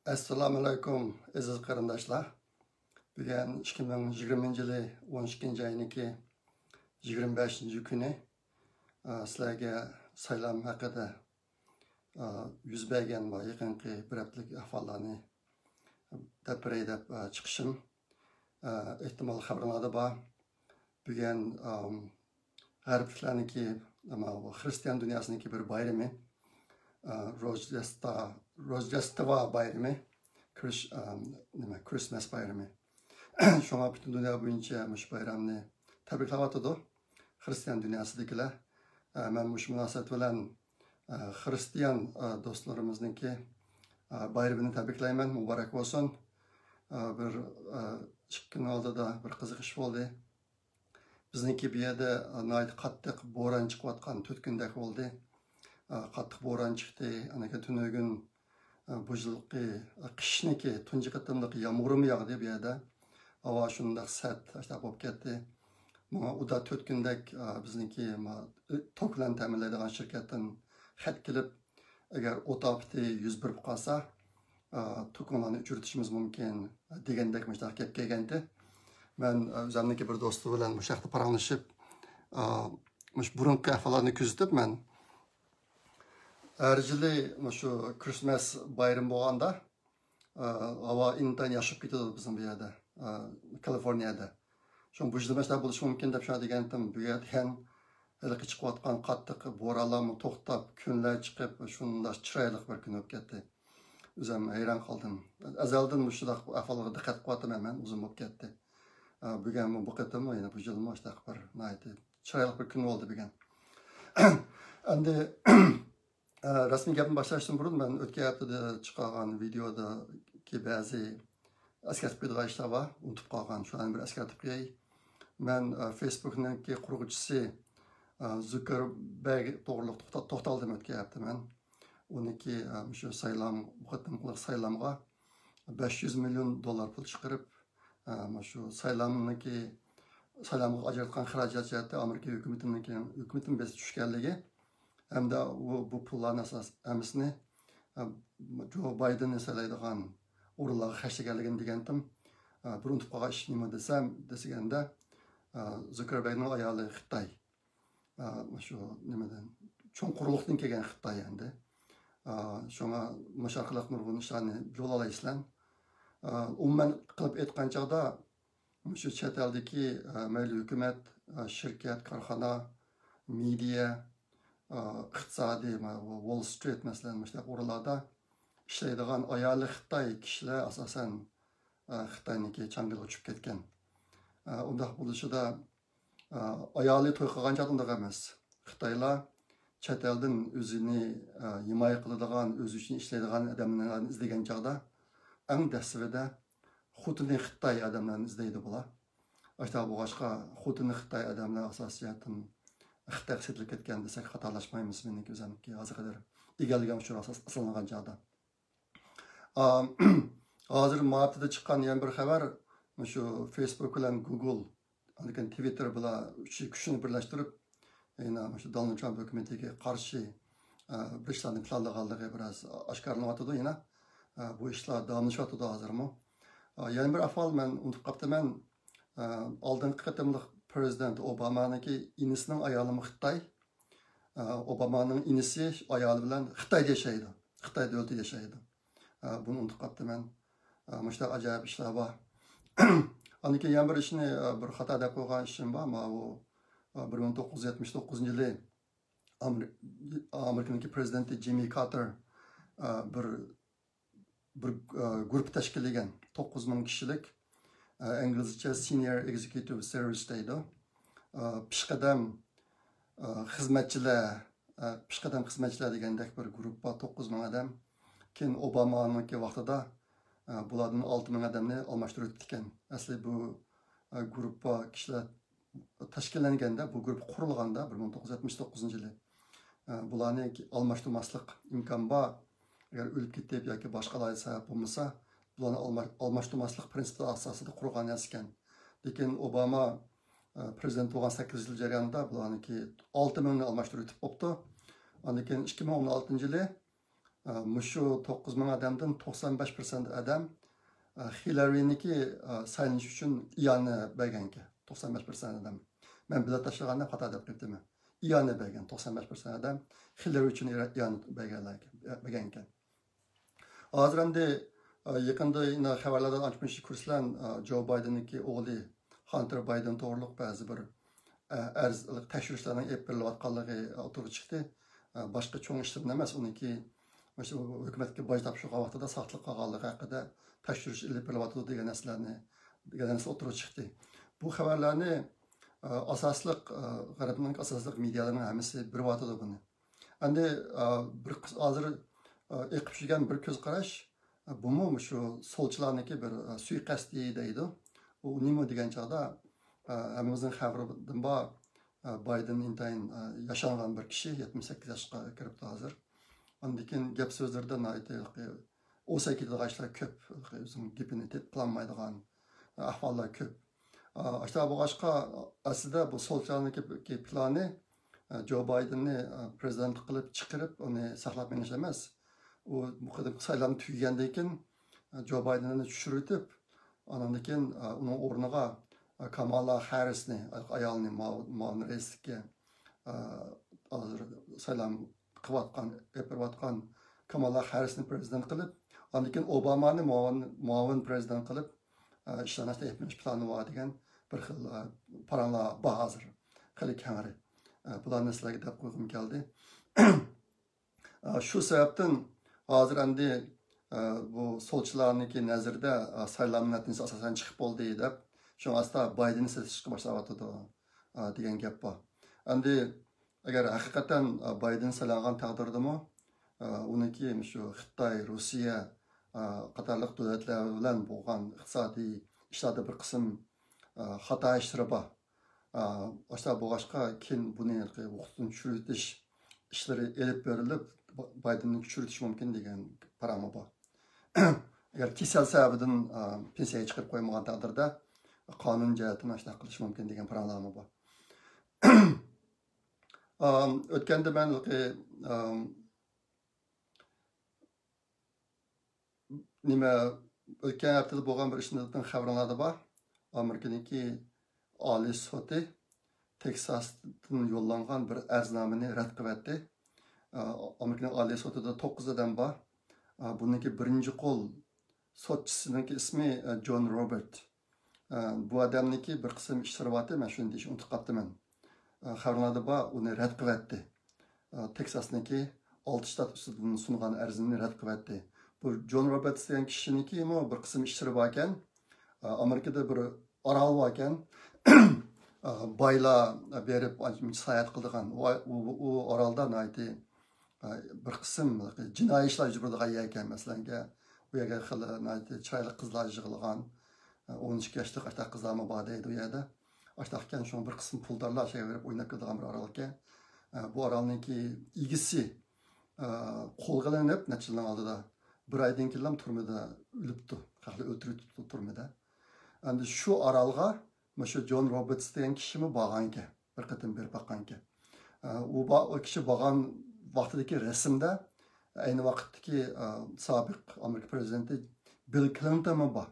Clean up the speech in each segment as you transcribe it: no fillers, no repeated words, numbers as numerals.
Assalamu alaikum aziz qarindoshlar. Bugun 2020-yili 12-oyning 25-kuni sizlarga saylam haqida yuz bergan va yaqinqi bir haftalik ahvollarni deb chiqishim ehtimol xabarlarda bor. Bugun g'arbliklarniki xristian dunyosiniki bir bayrami, Rojdestvo bayrami, Christmas bayrami. Şuna bütün dünya boyunca bu bayramni tabriklayotidu. Xristian dunyosidagilar. Men bu munosabat bilan xristian do'stlarimizniki bayramini tabriklayman. Muborak bo'lsin. Bir 2 kun oldida bir qiziq ish bo'ldi. Bizniki bu yerda qattiq bo'ron chiqayotgan 4 kundek bo'ldi. Qattiq bo'ron chiqdi. Ana tunugün bu yilgi qishniki tunji qatimliq yomg'ir yog'di bu yerda. Hava shundoq sat bo'lib ketdi. Mana u da 4 kundek bizniki tok bilan ta'minlaydigan shirkatdan xat kelib, agar o'topti 101 qolsa, to'konlarni o'chirishimiz mumkin degandek mashaq kelib kelgandi. Men o'zimniki bir do'stim bilan bu shaxta paranglashib, burunqi ahvollarni kuzatib, men har yili shu Christmas bayram bo'lganda havo intayin yashib ketadi bizim bu yerda, Kaliforniyada. Şun bu yilda bo'lishi mumkin deb shuna degandim. Bu yerda ham hali chiqayotgan qattiq bo'ronlarni to'xtab, kunlar chiqib, shunda chiroyli bir kun o'tib ketdi. O'zim hayron qoldim. Azaldan shunday ahvolga diqqat qilyapman, men uzun bo'lib ketdi. Bugun bu qatam yana bu yil shunday bir chiroyli bir kun bo'ldi bugun. Endi rasmiy gapni boshlashdan burun men o'tgan haftada chiqqan videoda ki ba'zi eskartib qo'ydigan ishlar bor, unutib qolgan. Shularni bir eskartib qo'yay. Men Facebook'ning quruvchisi Zuckerberg to'g'riliq to'xtaldim o'tgan hafta men. Uniki shu saylam, bu qatimliq saylamga $500 million pul chiqarib, shu saylamga ajratgan xarajat jihatda Amerika hukumatining besi tushganligi hamda bu pullarning hammasini Joe Bidenni saylaydigan o'rinlarga xarjlaganligini degandim. Bir unutib qolgan ish nima desam, desaganda Zuckerbergning ayoli Xitoy. Shu nimadan cho'ng quruqlikdan kelgan Xitoy endi. Shunga musharqiliq nurg'un ishlarni yo'l olaysizlar. Umuman qilib aytgan chog'da shu chet eldagi mayli hukumat, shirkat, korxona, media, iqtisodiy Wall Street masalan shunaqa o'rinlarda ishlaydigan ayoli Xitoy kishilar asosan Xitoyniki changilga uchib ketgan. Undaq bo'lishida ayoli to'y qilgan chog'da emas. Xitoylar chet eldan o'zini himoya qiladigan, o'zi uchun ishlaydigan odamlarni izlagan chog'da eng dastlabida xotini Xitoy odamlarni izlaydi bular. Ashta bo'g'ashqa xotini Xitoy odamlar asosiyatan Xitoy setilib ketgan desak xatolashmaymiz. Meniki o'zimki hozir qadar egalgan uchun asoslangan chog'da. Hozir martda chiqqan yana bir xabar, shu Facebook bilan Google, Twitter bilan kuchini birlashtirib, yana shu Donald Trump hukumatiga qarshi bir ishlarni planlaganligi biroz oshkorlanyotdi yana. Bu ishlar davomlashyapti hozirmi. Yana bir ahvol men unutib qolibman. Oldingi qatimliq prezident Obamaniki inisining ayoli Xitoy. Obamaning inisi ayoli bilan Xitoyda yashaydi. Xitoy davlatida yashaydi. Bunu unutib qolibman. Mushta ajoyib ishlar bor. Aniki yana bir ishni bir xato deb qo'ygan ishim bor, ammo u 1979-yili Amerikaniki prezidenti Jimmy Carter bir guruh tashkillagan 9000 kishilik İngilizce Senior Executive Service deydi. Pishqadam xizmatchilar degandek bir guruh bor, 9000 odam. Keyin Obama'nın vaqtida bulardan 6000 odamni almashtirib ekan. Asli bu guruhga kishilar tashkillanganda, bu guruh qurilganda 1979-yili bularni almashtirmaslik imkon bor. Agar o'lib ketib yoki boshqalar sabab bo'lmasa, bularni almashtirmaslik prinsipi asosida qurilgan ekan. Lekin Obama prezident bo'lgan 8 yil jarayonida bularni 6000 ni almashtirib o'tib qopti. Ondan keyin 2016-yili Muşu 9000 adamdan 95% adam Hillary'niki saylanish uchun iyonni berganki 95% adam. Ben bilet taşlaganda hata deb ketdim. İyonni bergan 95% adam Hillary uchun iyonni bergan. Hozir endi yaqinda xabarlarda anchmuncha kurslan Joe Biden'niki o'g'li Hunter Biden to'g'riliq ba'zi bir arzlik tekshirishlarning olib berilayotganligi o'tirib chiqdi. Boshqa cho'ng ishlar emas, uniki shu hukumatga boj topshirgan vaqtida saqlab qolganligi haqida tekshirish olib berilyapti degan narsa o'tirib chiqdi. Bu xabarlarni asosliq g'arbning asosliq medialarining hammasi biryapti buni. Endi bir hozir eqib yurgan bir ko'z qarash bu shu solchilarniki bir suiqasdi deydi. U nima degan chog'da hammamizning xabaridan bor Biden intayin yashangan bir kishi 78 yoshga kiribdi hozir. Ondan gap so'zlardan aytaylik 18 yoshlar ko'p o'zining gapini qilolmaydigan ahvollar ko'p. Aslida bu boshqa aslida bu solchilarniki plani Joe Biden'ni prezident qilib chiqarib uni saqlab qolish emas. Bu kadar saylanıp tüygendan keyin Joe Biden'ni tushirib, ondan keyin uning o'rniga Kamala Harris'ni ayolni muavin raislikka saylan qilayotgan Kamala Harris'ni prezident qilib, ondan keyin Obamani muavin prezident qilib ishlanishda yapmış planı var degan bir xil paranlar bor hozir. Xili kengri. Bularni sizlarga deb qo'ygim keldi. Shu sababdan hozir endi bu solchilarniki nazarda saylanma natijasi asosan chiqib bo'ldi deb shu asta Bidenni sezishga boshlayapti degan gap bor. Endi agar haqiqatan Biden saylangan taqdirdami uniki shu Xitoy, Rossiya qatorliq davlatlar bilan bo'lgan iqtisodiy ishlarda bir qism xato ishlari bor. Aslida bu boshqa keyin buni vaqtdan tushiritish ishlari elib berilib Biden'ni tushiritish mumkin degan parama bor. Agar kasal sababidan pensiyaga chiqib qo'ymagan taqdirda qonun jihatdan ashna qilish mumkin degan paralarmi bor. O'tganda men nima o'tgan haftada bo'lgan bir ishlardan xabarlarda bor. Amerikaniki Oliy sudi Teksasdan yo'llangan bir arznamani rad qildi. Amerikan Oliy sudida 9 adam bor. Buniki birinchi qo'l sotchisining ismi John Robert. Bu odamniki bir qism ishlari bor, men shuni deyishni unutib qoldim. Xabarlarda bor, uni rad qildi. Teksasniki 6 shtat ustidan sungan arzini rad qildi. Bu John Roberts degan kishiniki bir qism ishlari bor ekan. Amerikada bir orol bor ekan. Baylar berib sayohat qildigan u orolda aytdi bir qism jinoiy ishlar yuradigan ekan. Masalan, bu yerga chiroyli qizlar yig'ilgan 12 yoshli qizlarmi bor deydi u yerda. Ashtaxkan shu bir qism puldorlar berib o'ynab keladigan bir orol ekan. Bu orolniki igisi qo'lga olinib, nechining oldida bir oydan keyin turmada o'libdi. Hali o'tirib turmada. Endi shu orolga shu John Roberts degan kishimi borgan ekan. Bir qatim berib boqqan ekan. U kishi borgan vaqtidagi rasmda ayni vaqtdagi sobiq Amerika prezidenti Bill Clinton bor.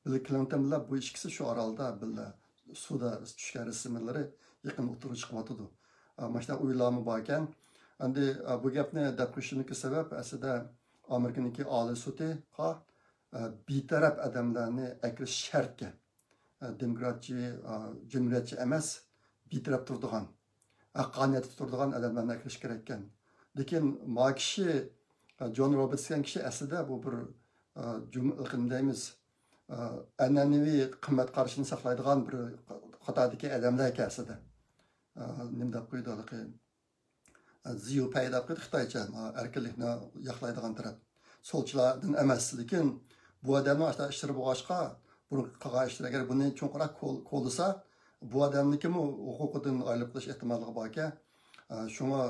Bill Clinton bilan bu ikkisi shu orolda birga suvda tushgan rasmlari yaqin o'tirib chiqyapti. Mana o'ylami bor ekan. Endi bu gapni deb qo'yishimning sabab aslida Amerikaniki Oliy sudiga betaraf odamlarni akrish shartga demokratchi, jumhuriyatchi emas, betaraf turadigan, haqqoniyatli turadigan odamlarni akrish kerak ekan. Lekin ma kishi John Roberts degan kishi aslida bu bir deymiz an'anaviy qimmat qarashini saqlaydigan bir qatordagi odamlar ekan aslida. Nima deb qo'ydi? Ziyo paydo qildi Xitoycha erkinlikni yoqlaydigan taraf. Solchilardan emas, lekin bu odamning ishlari boshqa, buni qilgan ishlar agar buni cho'nqroq qo'llasa, bu odamniki huquqidan ayrilib qolish ehtimoli bor ekan. Shunga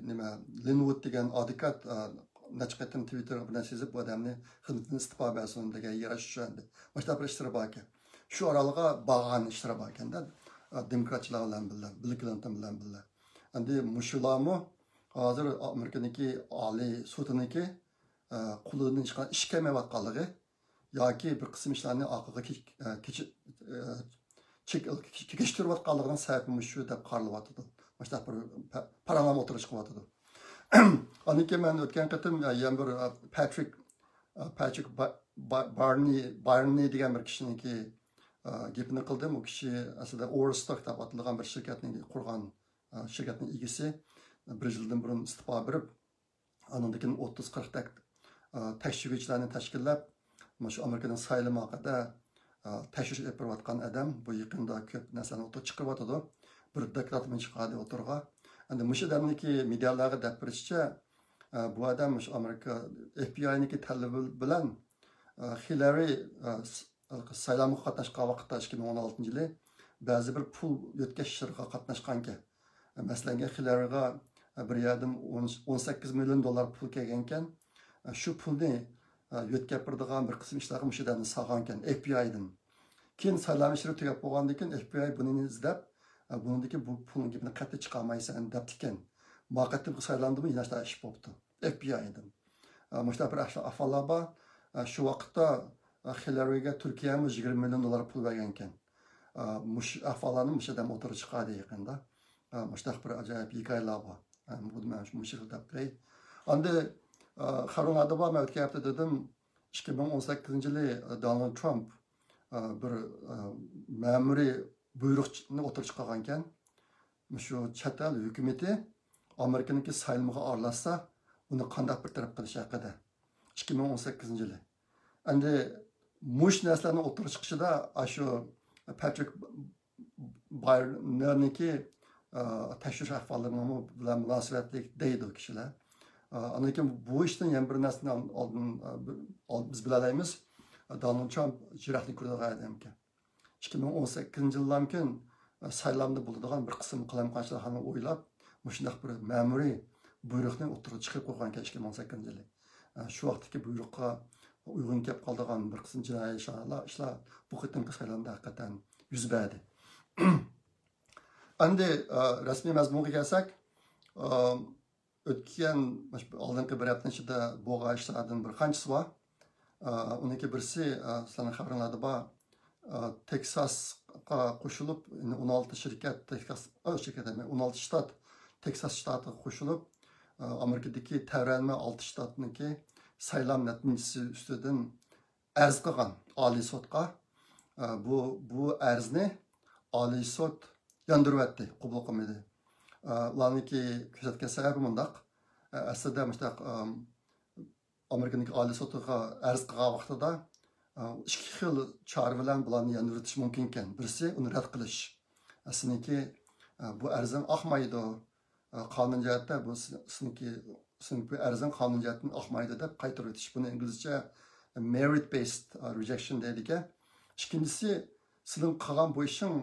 nima Linwood degan advokat nachqatim Twitter bilan sezib bu odamni xizmatini istiqo bersin degan yarashishandi. Boshqa bir ishlar bor ekan. Shu orolga borgan ishlar bor ekanda demokratchilar bilan birga, Bill Clinton bilan birga. Endi mushularmi hozir Amerikaniki oliy sudiniki qo'lidan chiqqan ish kelmayotganligi yoki bir qism ishlarni orqaga kechiktirayotganligining sababi shu deb qaralyotdi. Boshqa bir paralel o'tirish qilyotdi. Onun ki ben ötken qatim yana bir Patrick Barney degan bir kishiniki gapini qildim. U kishi aslida Overstock deb atalgan bir shirkatning qurgan shirkatning egasi bir yildan burun istifa berib, anandakin 30-40 tak tekshiruvchilarni tashkillab, shu Amerikaning saylimi haqida tekshirish olib borayotgan odam bu yaqinda ko'p narsani o'tib chiqaryotdi. Bir doktoratni chiqadi o'tirga. Endi mush odamniki medialarga deb berishicha, bu odam mush Amerika FBI'niki talabi bilan Hillary saylamga qatnashgan vaqtda 2016-yili ba'zi bir pul yo'tkazishga qatnashgan ekan. Masalan, Hillaryga bir yerdan 18 million dollar pul kelgan ekan. Shu pulni yo'tkazib bir qism ishlarga mush odamni saqlagan ekan FBI'dan. Keyin saylam ishlari tugab bo'lgandan keyin FBI buni izlab, buningdagi bu pulni gapini qattiq chiqarmaysan deb ekan. Muvaqqatli saylandimi, yana ish bo'libdi. FBI'dan. Mushta bir ahvollar bor. Shu vaqtda Hillaryga Turkiya 20 million dollar pul bergan ekan. Mush ahvollarni mush odam o'tirib chiqadi yaqinda. Mushta bir ajoyib hikoyalar bor. Bu men shu mushilda qo'y. Endi xaronada bor, men o'tgan hafta dedim 2018-yili Donald Trump bir ma'muriy buyruqni o'tirib chiqqan ekan. Shu chet el hukumati Amerikaniki sayilmiga aralashsa, uni qanday bir taraf qilish haqida 2018-yili. Endi mush narsalarni o'tirib chiqishida shu Patrick Barney'niki tashvish ahvollarini bilan munosabatli deydi kishilar. Lekin bu ishdan yana bir narsani oldin biz bilalaymiz. Donald Trump jiroqlik ko'rgan odam ekan. 2018-yildan keyin saylamda bo'ladigan bir qism qalamqonchilarni o'ylab, shunday bir ma'muriy buyruqni o'tirib chiqib qo'ygan ekan 2018-yili. Shu vaqtdagi buyruqqa uygun kelib qoldigan bir qism jinoiy ishlar bu qitimqi saylamda haqiqatan yuz berdi. Endi rasmiy mazmunga kelsak, o'tgan oldingi bir hafta ichida bo'lgan ishlardan bir qanchasi bor. Uniki birisi sizlarning xabaringlarda bor. Teksasga qo'shilib 16 shirkat 16 shtat Teksas shtatiga qo'shilib Amerikadagi tavranma 6 shtatniki saylam natijasi ustidan arz qilgan Oliy sudga. Bu arzni Oliy sud yondiribdi, qabul qilmadi. Ularniki ko'rsatgan sababi mundaq. Aslida mustaq Amerikadagi Oliy sudga arz qilgan vaqtida ikki xil chora bilan bularni yondiritish mumkin ekan. Birisi uni rad qilish. Asliki bu arzim oqmaydi. Qonun jihatda bu sinki arzim qonun jihatdan oqmaydi deb qaytarib o'tish. Buni inglizcha merit based rejection deydi ekan. Ikkinchisi sizning qilgan bu ishing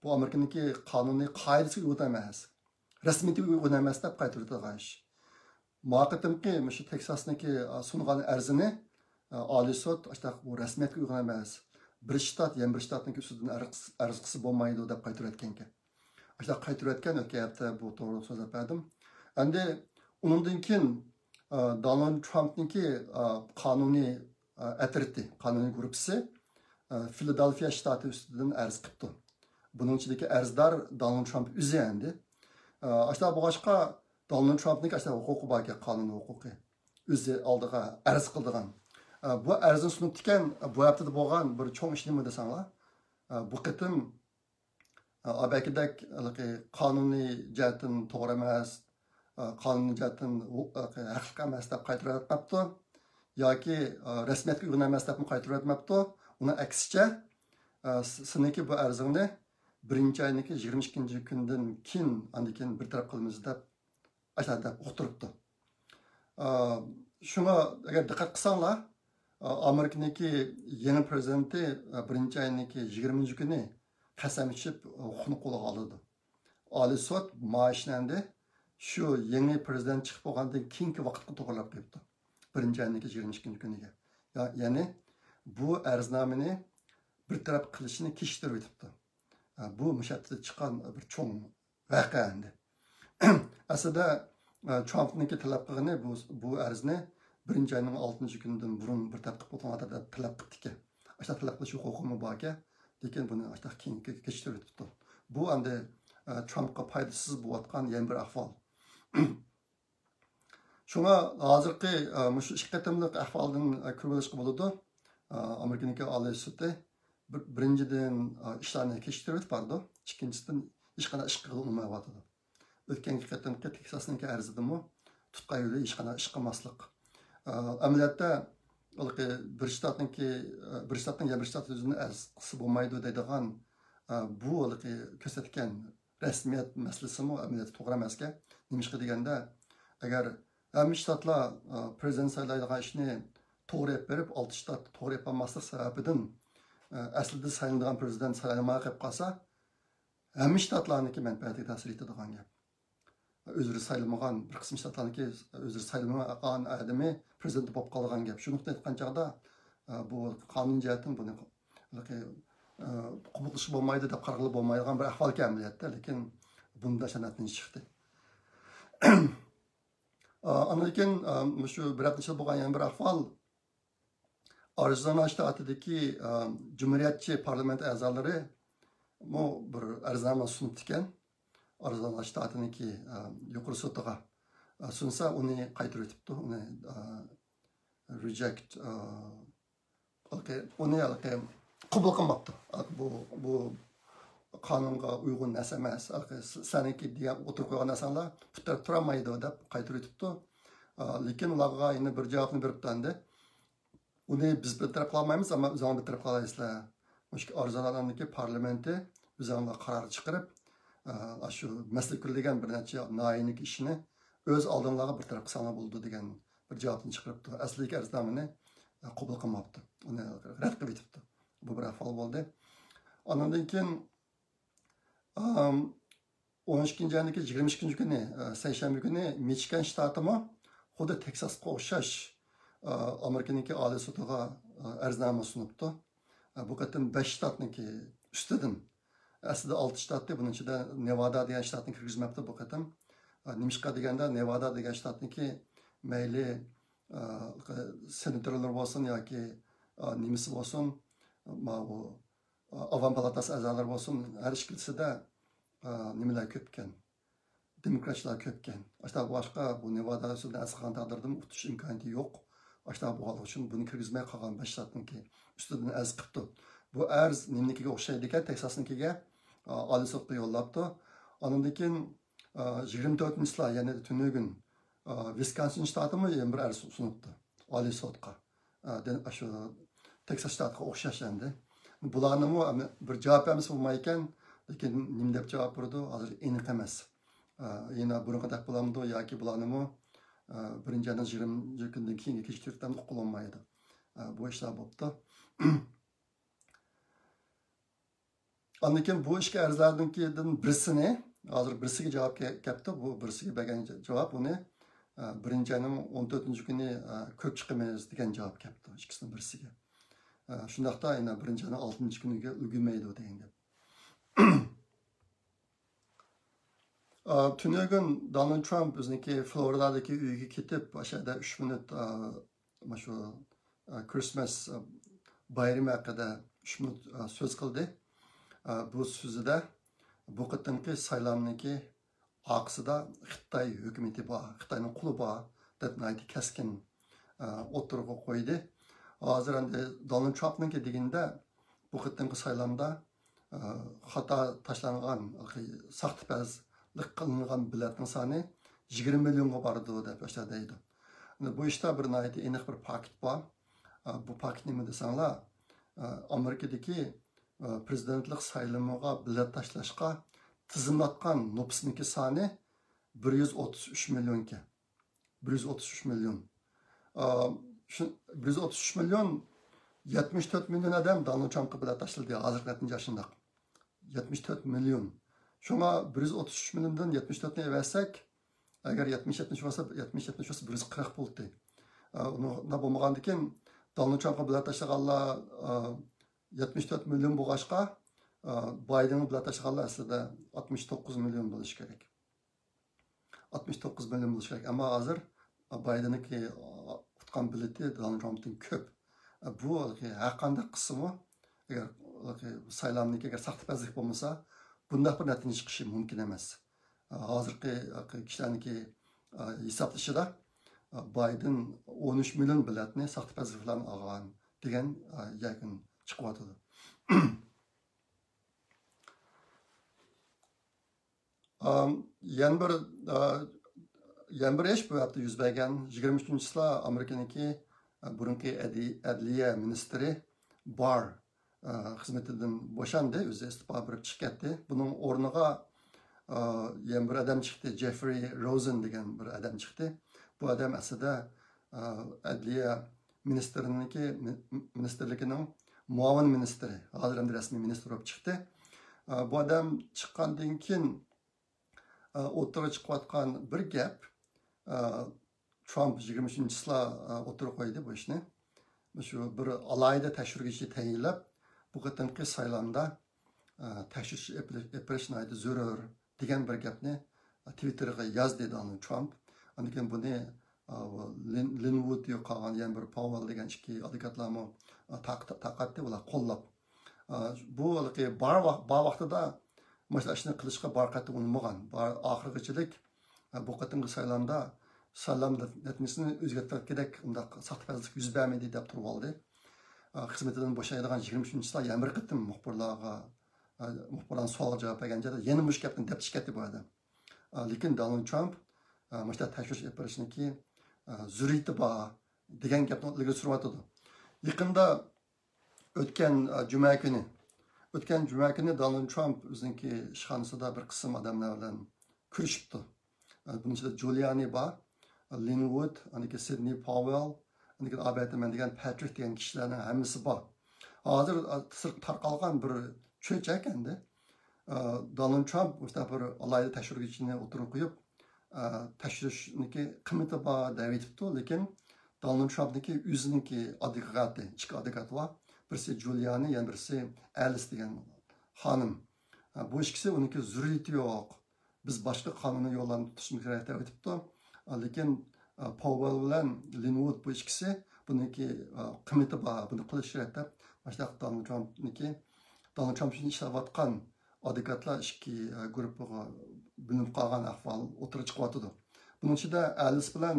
bu Amerikadagi qonuniy qoidasiga uygun emas. Rasmiyatga uygun emas deb qaytarib o'tgan ish. Muvaqqatimki shu Teksasniki sungan arzini Oliy sud bu rasmiyatga uygun emas. Bir shtat, yana bir shtatning ustidan arz qilsa bo'lmaydi deb qaytarib o'tgan ekan. Qaytarib o'tgan o'tgan hafta bu to'g'ri so'zlab berdim. Endi undan keyin Donald Trumpniki qonuniy atriti, qonuniy guruhi Philadelphia shtati ustidan arz qildi. Buning ichidagi arzdor Donald Trump o'zi endi. Bu boshqa Donald Trumpniki huquqi bor ekan, qonuniy huquqi. O'zi oldiga arz qildigan. Bu arzini sunib ekan, bu haftada bo'lgan bir cho'ng ish nima desanglar? Bu qitim abakidak qonuniy jihatdan to'g'ri emas, qonuniy jihatdan haqiqiy emas deb qaytarib o'tmabdi yoki rasmiyatga uygun emas deb qaytarib o'tmabdi. Uni aksicha siniki bu arzingni 1-oyniki 22-kundan keyin andikin bir taraf qilamiz deb deb o'tiribdi. Shunga agar diqqat qilsanglar, Amerikaniki yangi prezidenti 1-oyniki 20-kuni qasam ichib huquqni qo'lga oldi. Oliy sud maaşlandı. Shu yangi prezident chiqib bo'lgandan keyingi vaqtga to'g'rilab qo'yibdi. 1-oyniki 22-kuniga. Ya'ni bu arznamani bir taraf qilishni kechirib o'tibdi. Bu mushatda chiqqan bir cho'ng voqea endi. Aslida Trump'ningki talab qilgani bu arzni birinchi ayning 6 kunidan burun bir tartib bo'lganada deb talab qildi. Ashta talab qilish huquqimi bor ekan, lekin buni ashta keyin kechirib tutdi. Bu endi Trump'ga foydasiz bo'layotgan yana bir ahvol. Shunga hozirgi shu ikki qatimliq ahvoldan ko'rilishga bo'ladi. Amerikaniki oliy sudi birinchidan ishlarni kechirib bordi, ikkinchidan hech qanday ish qilmayapti. O'tgan qatimki Teksasniki arzidimi tutqa yo'li hech qanday ish qilmaslik. Amaliyotda bir shtatning yana bir shtat o'zini qilsa bo'lmaydi deydigan bu ko'rsatgan rasmiyat masalasimi amaliyotda to'g'ri emasga. Nimishqa deganda agar hamma shtatlar prezident saylaydigan ishni to'g'ri berib, 6 shtat to'g'ri yapmaslik sababidan aslida saylanadigan prezident saylanmay qolib qolsa, hamma shtatlarniki manfaatiga ta'sir etadigan gap. Özürü sayılmagan bir kısım ştatlarniki özürü sayılmagan adamı prezident bo'lib qolgan gap. Shuni aytgan chaqda bu qonun jihatdan buni qubullish bo'lmaydi deb qaralib bo'lmaydigan bir ahvol amaliyotda, lekin bunda sanatdan chiqdi. Lekin shu bir hafta bo'lgan yana bir ahvol Arizona shtatidagi Cumhuriyetçi parlament a'zolari bu bir arizona sunibdi ekan. Arizona shtatidagi yuqori sudiga sunsa uni qaytarib o'tibdi, uni reject uni qabul qilmabdi. Bu qonunga uyg'un narsa emas. Saniki degan o'tirib qo'ygan narsalar putar turmaydi deb qaytarib o'tibdi. Lekin ularga yana bir javobni beribdi endi. Uni biz bir taraf qilmaymiz, ammo o'zinglar bir taraf qilasizlar. Mushku Arizonadagi parlamenti o'zinglar qaror chiqarib shu mas'ul degan bir necha noyinik ishni o'z oldinlarga bir taraf qilsanglar bo'ldi degan bir javobni chiqaribdi. Aslida arznamani qabul qilmabdi. Uni rad qilib ketibdi. Bu bir ahvol bo'ldi. Ondan keyin 12 ayning 22 kuni seshanba kuni Michigan shtatimi xuddi Teksasga o'xshash Amerikaniki oliy sudiga arznoma sunibdi. Bu qatim 5 shtatniki ustidan aslida 6 shtatda, buning ichida Nevada degan shtatni kirgizmabdi bu qatim. Nimishqa deganda Nevada degan shtatniki mayli senatorlar bo'lsin yoki nimasi bo'lsin, bu Avam palatasi a'zolari bo'lsin, har ikkilisida nimalar ko'p ekan. Demokratlar ko'p ekan. Ashta boshqa bu Nevada sudida asqan taqdirda o'tish imkoniyati yo'q. Ashta bu hol uchun buni kirgizmay qolgan 5 shtatniki ustidan az qilibdi. Bu arz nimnikiga o'xshaydi ekan, Teksasnikiga oliy sudga yo'llabdi. Ondan keyin 24-slar, ya'ni tunugun Wisconsin shtatimi yana bir arz sunibdi oliy sudga. Shu Teksas shtatiga o'xshash endi. Bularni bir javob emas bo'lmay ekan, lekin nim deb javob berdi, hozir aniq emas. Yana burunqadaq bo'lamdi yoki bularni birinchi 20 kundan keyingi kechtirishdan qo'llanmaydi. Bu ishlar bo'libdi. Ondan keyin bu ishga arzlardan birisini, hozir birisiga javob kelibdi, bu birisiga bergan javob uni birinchi ayning 14-kuni ko'p chiqamiz degan javob kelibdi, ikkisidan birisiga. Shundaqda yana birinchi ayning 6-kuniga ulgurmaydi degan gap. Tunugun Donald Trump o'ziniki Floridadagi uyiga ketib, o'shada 3 minut shu Christmas bayrami haqida 3 minut so'z qildi. Bu so'zida bu qatimki saylovniki oqsida Xitoy hukumati bor, Xitoyning quli bor deb aytib keskin o'tirg'a qo'ydi. Hozir endi Donald Trumpningki deganda bu qatimki saylovda xato tashlangan, saxtapazlik qilingan biletning soni 20 millionga bordi deb deydi. Bu ishda bir aniq bir paket bor. Bu paket nima desanglar, Amerikadagi prezidentlik sayloviga bilet tashlashga tizimlatgan nopsniki soni 133 millionga. 133 million. 133 million 74 million adam Donald Trump'a bilet tashladı hozirgi yaşında. 74 million. Şuna 133 milyondan 74'ne eversek, eğer 70-70 olsa 140 buldu. Ne bulmağandıkken Donald Trump'a bilet tashlaganlar 74 milyon bo'lg'ashqa Biden'ın bilet tashlaganlar aslida 69 milyon bo'lishi kerak. 69 million bo'lishi kerak. Ammo hozir Bayden'niki tutgan bileti Donald Trump'dan ko'p. Bu har qanday qismi agar saylanmniki agar saxtapazlik bo'lmasa, bunday bir natija chiqishi mumkin emas. Hozirgi kishilarniki hisoblashida Biden 13 million biletni saxtapazlik bilan olgan degan yakun chiqyapti. Yan bir ish bu hafta yuz bergan 23-yilda Amerikaniki burunki adliya ministri Barr xizmetidan bo'shandi, o'zi istifa berib chiqib ketdi. Buning o'rniga yan bir odam chiqdi, Jeffrey Rosen degan bir odam chiqdi. Bu odam aslida adliya ministerligining muavin ministri, hozir ham rasmiy ministr bo'lib chiqdi. Bu odam chiqqandan keyin o'tirib chiqayotgan bir gap, Trump 23-yilda o'tirib qo'ydi bu ishni. Shu bir alayda tashkilotchi tayinlab, bu qatimki saylovda tashkilish operasyon zarur degan bir gapni Twitterga yozdi Donald Trump. Lekin buni Linwood qolgan yana bir Powell degan ikki advokatlarmi taqatdi, ular qo'llab. Bu bar vaqtida mana ishni qilishga barqatib unmagan. Oxirgichilik bu qatimki saylovda salom natijasini o'zgartirib kerak, unda saxtapazlik yuz bermaydi deb turib oldi. Xizmetidan bo'shaydigan 23-yilda yana bir qatim muxbirlardan savol javob berganda yana mush gapni deb chiqdi bu odam. Lekin Donald Trump mana tashvish operasiyoniki zuriyati bor degan gapni ilgari suryapti. Yaqinda o'tgan juma kuni Donald Trump o'ziniki ishxonasida bir qism odamlar bilan ko'rishibdi. Bunun içinde Giuliani bor, Linwood, Sidney Powell, Abertaman degan Patrick degan kishilarning hammasi bor. Hozir tarqalgan bir cho'chak endi. Donald Trump o'sha bir alayda tashkilotchini o'tirib qo'yib, tashkilotniki qiymati bor deb aytibdi, lekin Donald Trumpniki o'ziniki advokati, ikki advokat bor. Birisi Giuliani, yana birisi Alice degan xonim. Bu ikkisi uniki zurriyati yo'q. Biz boshqa qonuniy yo'llarni tutishimiz kerak deb aytibdi. Lekin Powell bilan Linwood bu ikkisi buniki qiymati bor, buni qilish kerak deb Donald Trump uchun ishlayotgan advokatlar ikki guruhga bo'linib qolgan ahvol o'tirib chiqyapti. Buning ichida Alice bilan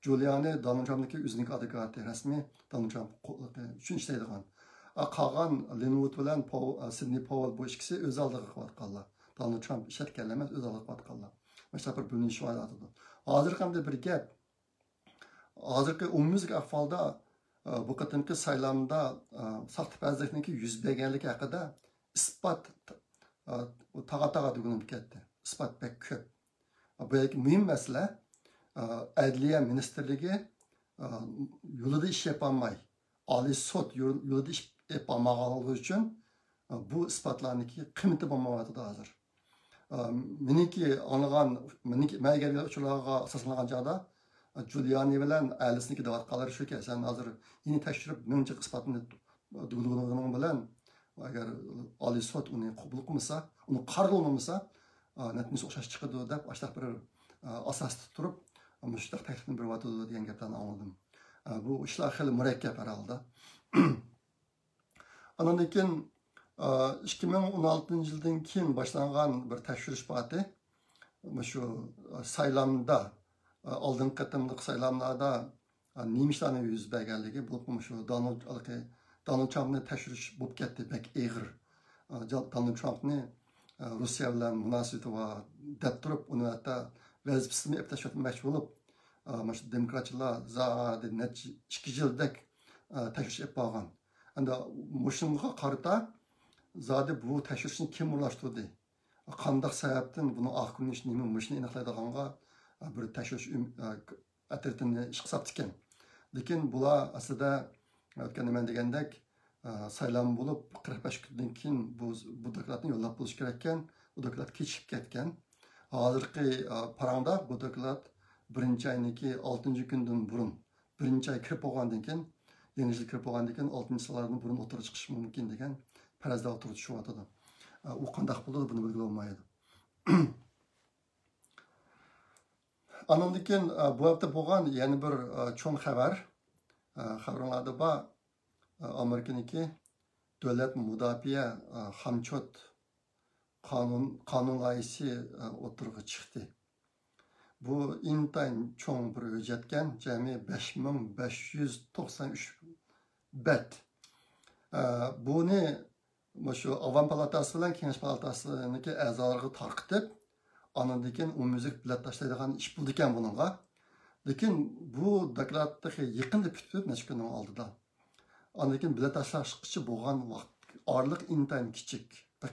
Giuliani Donald Trumpniki o'zining advokati, rasmiy Donald Trump uchun ishlaydigan. Qolgan Linwood bilan Sidney Powell bu ikkisi o'z oldiga qilayotganlar. Donald Trump ishlatganlar emas, o'z oldiga qilayotganlar. Mana bir bo'linish bo'lyapti. Hozir ham bir gap. Hozirgi umumiylik ahvolda bu qatimki saylovda saxtapazlikniki yuz berganligi haqida isbot taqa degunib ketdi. Isbot pek ko'p. Bu muhim masala adliya ministerligi yo'lida ish yapolmay, oliy sud yo'lida ish yapolmaganligi uchun bu isbotlarniki qiymati bo'lmayapti hozir. Meniki anlagan, menga uchurlarga asoslangan joyda Giuliani bilan Alice'niki deyotganlar shuki, sen hozir yeni tekshirib menimcha isbotini dug'ulg'aning bilan agar oliy sud uni qabul qilmasa, uni qabul qilmasa, natijasi o'xshash chiqadi deb ashta bir asosda turib, mushtaq taklifni beryapti degan gaplarni oldim. Bu ishlar xil murakkab herhalde. Andan keyin 2016 yıldan keyin boshlangan bir tekshirish faoliyati shu saylovda oldingi qatimliq saylovlarda nima ishlarni yuz berganligi, bu shu Donald Trumpni tekshirish bo'lib ketdi, bek eg'ir. Donald Trumpni Rossiya bilan munosabati bor deb turib, uni hatto vazifasini eptash etmoqchi bo'lib, mana shu demokratchilar zodi 2 yildek tekshirish olib borgan. Endi shunga qarata zodi bu tekshirishni kim o'rlashtirdi? Qanday sababdan buni oqilnish nima mushni aniqlaydiganga bir tekshirish atirtini ish qilib ekan. Lekin bular aslida o'tgan men degandek saylov bo'lib 45 kundan keyin bu dokladni yo'llab bo'lish kerak ekan. Bu doklad kechib ketgan. Hozirgi parangda bu doklad 1-oyniki 6-kundan burun, 1-oy kirib bo'lgandan keyin, yangi yil kirib bo'lgandan keyin 6-oylardan burun o'tirib chiqish mumkin degan farazda o'tirib tushyapti. U qanday bo'ladi buni bilib olmaydi. Anından keyin bu hafta bo'lgan yana bir cho'ng xabar. Xabarlarda bor Amerikaniki davlat mudofaa hamchot qonun loyihasi o'tirg'i chiqdi. Bu intayin cho'ng bir hujjatgan jami 5593 bet. Buni shu Avam palatasi bilan Kengash palatasiniki a'zolariga tarqitib, andan keyin umumiylik bilan tashlaydigan ish bo'ldi ekan buningga. Lekin bu dokladda yaqinda bitib, necha kunning oldida. Andan keyin bilan tashlashchi bo'lgan vaqt orliq intayin kichik,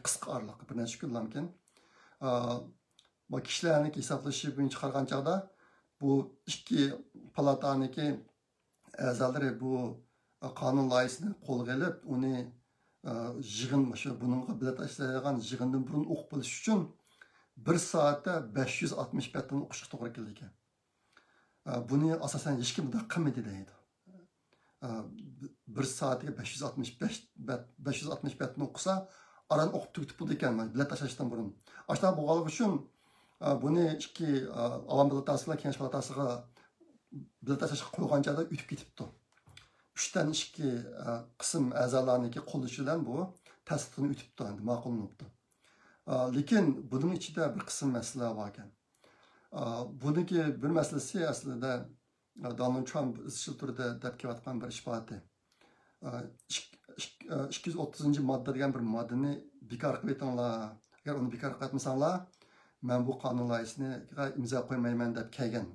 qisqa orliq bir necha kundan keyin bu kishilarning hisoblashi bo'yicha qarag'an chog'da bu ikki palataniki a'zolari bu qonun loyihasini qo'lga olib, uni yig'in shu buningga bilet tashlaydigan yig'indan burun o'qib bilish uchun 1 soatda 560 betdan o'qishga to'g'ri keldi ekan. Buni asosan hech kim bunday qilmaydi deydi. 1 soatiga 560 betdan o'qisa, aran o'qib tugitib bo'ldi ekan bilet tashlashdan burun. Ashta bo'lganligi uchun buni ikki Avam palatasi bilan Kengash palatasiga bilet tashlashga qo'ygan joyda o'tib ketibdi. 3dan 2 qism a'zolarniki qo'llashi bilan bu tasdiqni o'tibdi, endi ma'qullanibdi. Lekin buning ichida bir qism masalalar bor ekan. Buniki bir masalasi aslida Donald Trump izchil turda deb kelayotgan bir isboti. 230 modda degan bir moddani bekor qilib etinglar. Agar uni bekor qilmasanglar, men bu qonun loyihasini imzo qo'ymayman deb kelgan.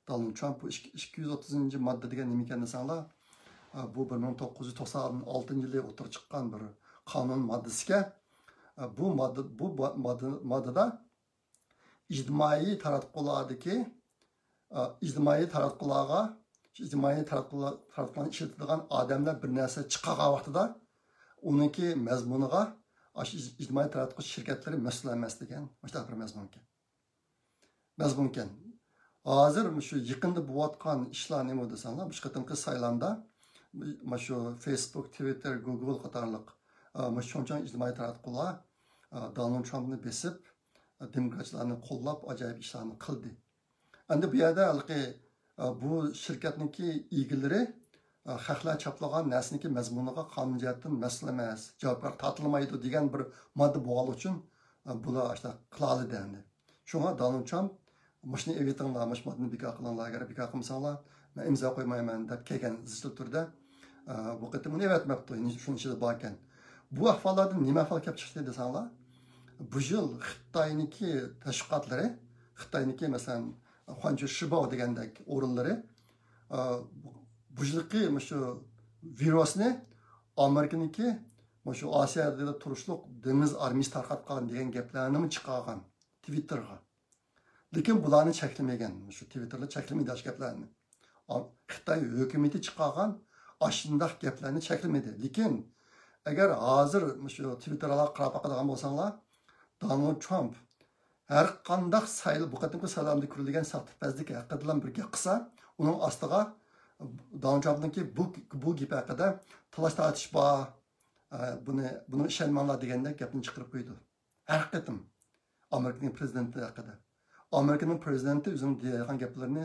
Donald Trump bu 230 modda degan nima ekan desanglar, bu 1996 yılı o'tirib chiqqan bir qonun moddasiga bu moddada ijtimoiy taratqulardagi ijtimoiy taratqularni ishlatadigan odamlar bir narsa chiqqan vaqtida uniki mazmuniga ijtimoiy taratqush shirkatlari mas'ul emas degan mana bir mazmun ekan. Hozir shu yaqinda bo'layotgan ishlar nima desanglar, bu qatimqi saylanda şu Facebook, Twitter, Google qatorliq cho'ng ijtimoiy taratqular Donald Trumpni besib, demokratlarni qo'llab ajoyib ishlarni qildi. Endi bu yerda bu shirkatniki egalari xalqlar choplagan narsaniki mazmuniga qonun jihatdan mas'ul emas, javobgar tortilmaydi degan bir modda bo'lgani uchun bular ashta qiladi dendi. Shunga Donald Trump mashni evitinglar, mash moddani bekor qilinglar, agar bekor qilmasanglar men imzo qo'ymayman deb kelgan izchil turda bu qatim uni evatmabdi, shuni ichida bor ekan. Bu ahvollardan nima ahvol kelib chiqdi desanglar, bu yil Xitoyniki tashkilotlari, Xitoyniki masalan Huanzhou Shibao degandek o'rinlari bu yilgi shu virusni Amerikaniki shu Osiyada turishliq dengiz armiyasi tarqatgan degan gaplarni chiqargan Twitterga. Lekin bularni cheklamagan, shu Twitterda cheklamadi gaplarni. Xitoy hukumati chiqargan ashundaq gaplarni cheklamadi. Lekin agar hozir shu Twitterga qarab boqadigan bo'lsanglar, Donald Trump har qanday bu qatimki saylovda ko'rilgan saxtapazlik haqida bir gap qilsa, uning ostiga Donald Trumpniki bu gap haqida talash tortish bor, buni ishonmanglar degandek gapni chiqarib qo'ydi. Har qatim Amerikaning prezidenti haqida. Amerikaning prezidenti o'zining degan gaplarini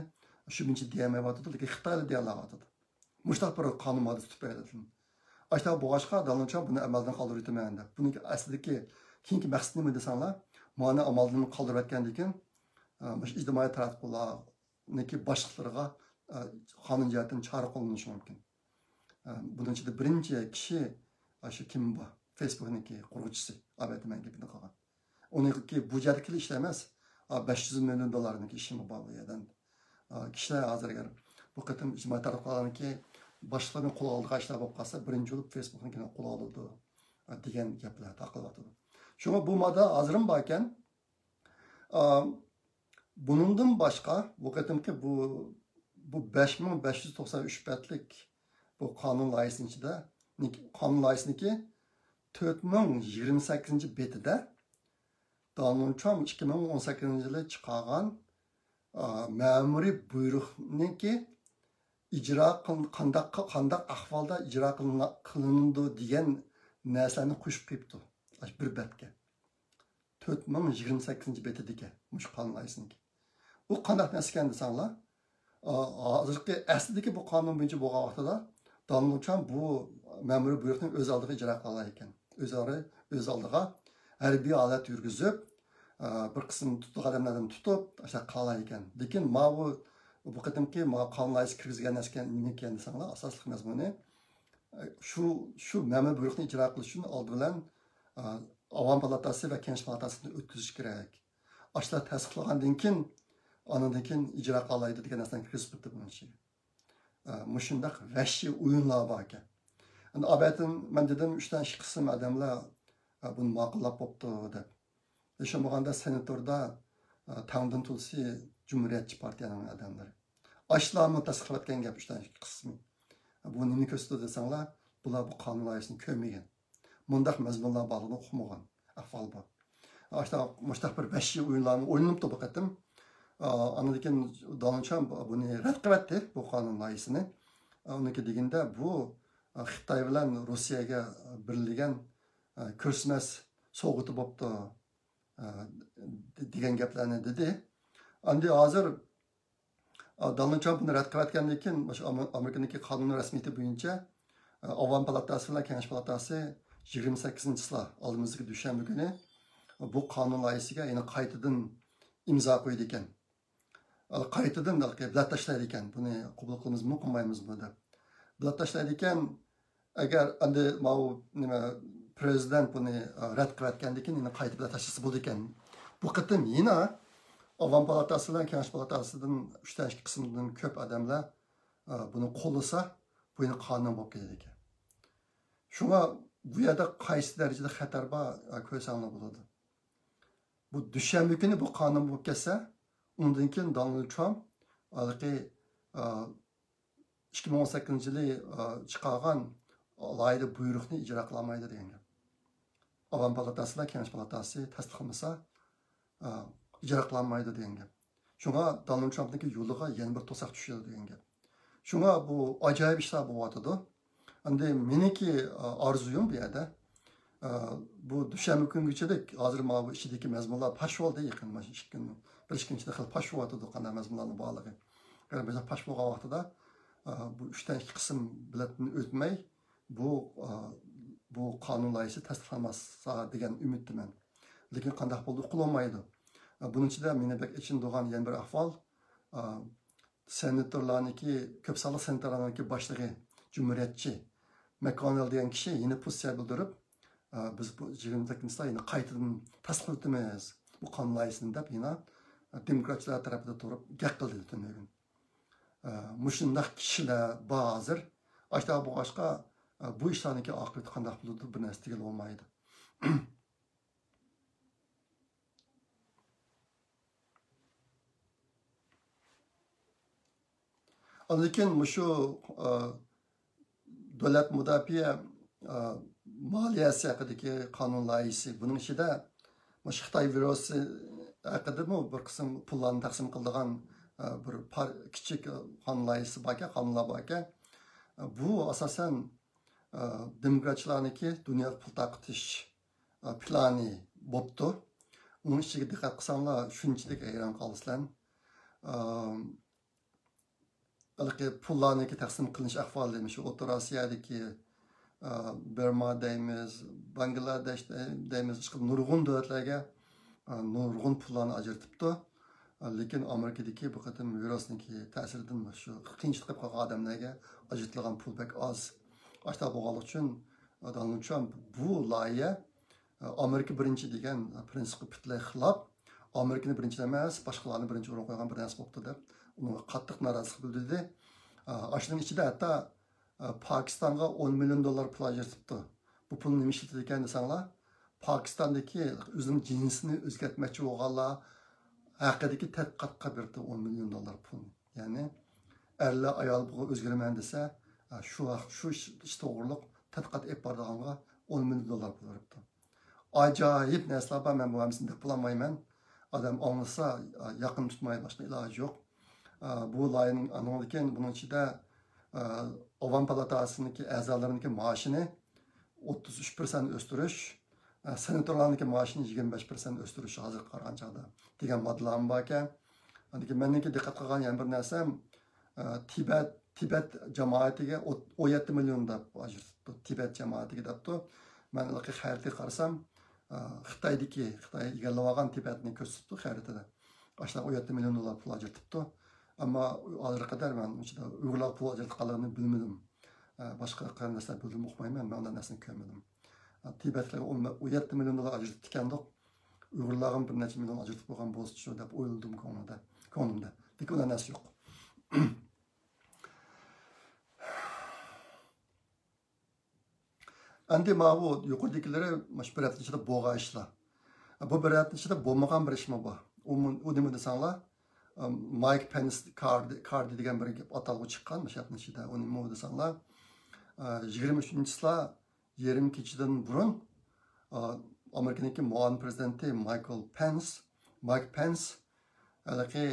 shu birinchi deyamayotdi, lekin Xitoyda deyalayotdi. Mushtaq bir qonun moddasi tufayli. Ashta bo'g'ashqa Donald Trump buni amaldan qoldirib o'tmaydi. Buning aslidagi keyingi maqsadi nima desanglar, mana amaldan qoldirib o'tgandan keyin ijtimoiy taratqularniki boshliqlariga qonun jihatdan chora qo'llanishi mumkin. Bunun ichida birinchi kishi shu kim bu? Facebook'niki quruvchisi, abatmanlikni qilgan. Uniki budjetga ishlar emas, 500 milyon dollarniki ishi bor bu yerdan. Kishilar hozir agar bu qatim ijtimoiy taratqularniki boshliqlarning qo'l oldiga ishlar bo'lib qolsa, birinchi bo'lib Facebook'nikini qo'l oldi degan gaplar taqilyapti. Shunga bu modda hozirm bor ekan. Bunundan boshqa bu qatimki bu 5593 betlik bu qonun loyihasining ichida qonun loyihasiniki 4028 betida Donald Trump 2018-yili chiqargan ma'muriy buyruqniki ijro qanday ahvolda ijro qilindi degan narsalarni qo'shib qo'yibdi. Bir betga 4028 betidagi mush qonun loyihasiniki. Bu qandaq narsa ekan desanglar, hozirgi aslidagi bu qonun bo'yicha bo'lgan vaqtida Donald Trump bu ma'muriy buyruqni o'z oldiga ijro qila olar ekan. O'z oldiga harbiy holat yurgizib, bir qism tutuq odamlarni tutib, o'sha qila olar ekan. Lekin bu qadimki qonun loyihasi kirgizgan narsa nima ekan desanglar, asosli mazmuni shu ma'muriy buyruqni ijro qilish uchun oldi bilan Avam palatasi va Kengash palatasini o'tkazish kerak. Ashlar tasdiqlagandan keyin andan keyin ijro qilaydi degan narsani kirgizibdi bunun ichiga. Mushundaq vahshiy o'yinlar bor ekan. Endi abatim men dedim 3 dan 2 qism odamlar buni ma'qullab bo'pti deb. O'sha bo'lganda senatorda Tangdin Tulsi Cumhuriyetçi partiyaning odamlari. Ashlarni tasdiqlatgan gap 3 dan 2 qismi. Bu nima ko'rsatdi desanglar, bular bu qonun loyihasini ko'rmagan. Mundaq mazmunlar borligini o'qimagan ahvol bor. Mushtaq bir vahshiy o'yinlarni o'ynabdi bu qatim. Andan keyin Donald Trump buni rad qildi bu qonun loyihasini. Uniki deganda bu Xitoy bilan Rossiyaga birlagan ko'rsatmas so'g'iti bo'pti degan gaplarni dedi. Endi hozir Donald Trump buni rad qilayotgandan keyin Amerikadagi qonun rasmiyati bo'yicha Avam palatasi bilan Kengash palatasi 28-sila oldimizgi dushanba kuni bu qonun loyihasiga yana qaytadan imzo qo'ydi ekan. Qaytadan bilat tashlaydi ekan. Buni qabul qilmaymizmi, qilmaymizmi deb. Bilat tashlaydi ekan. Agar endi nima prezident buni rad qilayotgandan keyin yana qayta bilat tashlasa bo'ldi ekan. Bu qatim yana Avam palatasi bilan Kengash palatasidan 3 dan 2 qismdan ko'p odamlar buni qo'llasa, bu yana qonun bo'lib ketadi ekan. Shunga bu yerda qaysi darajada xatar bor ko'rsanglar bo'ladi. Bu dushanba kuni bu qonun bo'lib ketsa, undan keyin Donald Trump 2018-yili chiqargan loyiha buyruqni ijro qila olmaydi degan gap. Avam palatasi bilan Kengash palatasi tasdiqlamasa ijro qila olmaydi degan gap. Shunga Donald Trumpning yo'liga yana bir to'siq tushadi degan gap. Shunga bu ajoyib ishlar bo'lyotdi. Endi meniki orzuyim bu yerda bu dushanba kungacha hozir bu ichidagi mazmunlar pash bo'ldi yaqin mana 2 kun, 1 kun ichida xil pash bo'lyotdi qanday mazmunlarni borligi. Agar biz pash bo'lgan vaqtida bu 3 dan 2 qism bilatni o'tmay bu qonun loyihasi tasdiqlanmasa degan umiddaman. Lekin qanday bo'ldi uqilolmaydi. Bunun ichida meni bek için doğan yana bir ahvol senatorlarniki ko'p sonli senatorlarniki boshlig'i Cumhuriyetçi McConnell degan kishi yine pozitsiya bildirib, biz bu 28-da yine qaytadan tasdiqlaymiz bu qonun loyihasini deb yine demokratlar tarafida turib gap qildi degan. Mushundaq kishilar hozir ashta bu boshqa bu ishlarniki oqibati qanday bo'ladi bir narsa tegil olmaydi. Lekin shu davlat mudofaa moliyasi haqidagi qonun loyihasi buning ichida Xitoy virusi haqida bir qism pullarni taqsim qiladigan bir kichik qonun loyihasi bor ekan, qonunlar bor ekan. Bu asosan demokratlarniki dunyo pul tarqatish plani bo'pti. Uning ichiga diqqat qilsanglar shunchalik hayron qolasizlar. Pullarniki taqsim qilinish ahvoli shu O'rta Osiyodagi Burma deymiz, Bangladesh deymiz, nurg'un davlatlarga nurg'un pullarni ajratibdi. Lekin Amerikadagi bu qatim virusniki ta'siridan shu qiyinchilik qilgan odamlarga ajratilgan pul pek oz. Ashta bo'lgani uchun Donald Trump bu loyiha Amerika birinchi degan prinsipga butunlay xilof, Amerikani birinchi emas, boshqalarni birinchi o'ringa qo'ygan bir narsa bo'libdi deb uni qattiq norozilik bildirdi. Ashning ichida hatto Pokistonga $10 million pul ajratibdi. Bu pulni nima ishlatdi ekan desanglar, Pokistondagi o'zining jinsini o'zgartmoqchi bo'lganlar haqidagi tadqiqotga berdi $10 million pul. Ya'ni erlar ayol o'zgarman desa, shu ish to'g'riliq tadqiqot olib borganga $10 million pul beribdi. Ajoyib narsalar bor, men bu hammasini deb bilolmayman. Odam anglasa yaqin tutmay boshqa iloji yo'q. Bu loyihaning anonlikin bunun ichida Avam palatasiniki a'zolariniki maoshini 33% o'stirish, senatorlarniki maoshini 25% o'stirish hozir qarag'an chog'da degan moddalar bor ekan. Andaki meniki dikkat qilgan yana bir narsam Tibet jamoatiga 17 million deb ajratibdi. Tibet jamoatiga debdi. Men xaritga qarasam Xitoy egallab olgan Tibetni ko'rsatdi xaritada. Aşağı 17 milyon dolar pul ajratibdi. Ama hozirga qadar men ichida Uyg'urlar pul ajratganligini bilmadim. Boshqa qarindoshlar bildim o'qimayman, men undan narsani ko'rmadim. Tibetliklar 17 milyon dolar ajratib ekandiq. Uyg'urlarga bir necha million ajratib qo'ygan bo'lsa shu deb o'yladim ko'nglimda. Lekin undan narsa yo'q. Endi bu yuqoridagilari bir hafta ichida bo'lgan ishlar. Bu bir hafta ichida bo'lmagan bir ishmi bu? U nima desanglar, Mike Pence kardi degan bir atalg'u chiqqan shu hafta ichida. U nima desanglar, 23-yillar yarim kechadan burun Amerikadagi muavin prezidenti Mike Pence haligi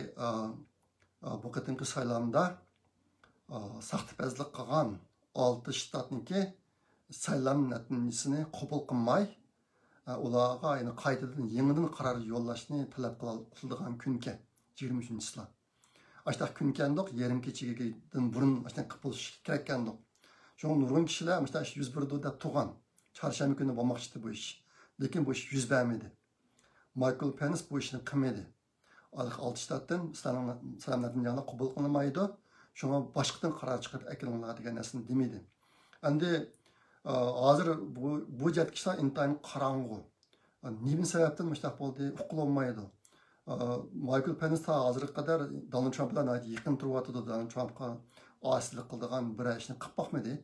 bu qatimki saylovda saxtapazlik qilgan 6 shtatniki saylov natijasini qabul qilmay ularga ayni qaytadan yangidan qaror yo'llashni talab qiladigan kunga 23-yillar. Ashta kunkandiq yarim kechadan burun ashta qilib bo'lish kerak ekandiq. Şoň nurgun kişiler işte 101'de dep tuğan. Çarşamba günü bolmakçıydı bu iş. Lekin bu iş yüz vermedi. Michael Pence bu işini qilmadi. 6 shtatdan salamlardan yana qabul qilinmaydi. Şoňa boshqadan qaror chiqib akilinglar degan narsani demedi. Endi hozir bu jetkishlar intayin qarang'u. Nima sababdan mushtaq bo'ldi? Uqulolmaydi. Michael Pence ta hozirga qadar Donald Trump bilan yaqin turyapti. Donald Trumpga asli qildigan bir ishni qilib boqmadi.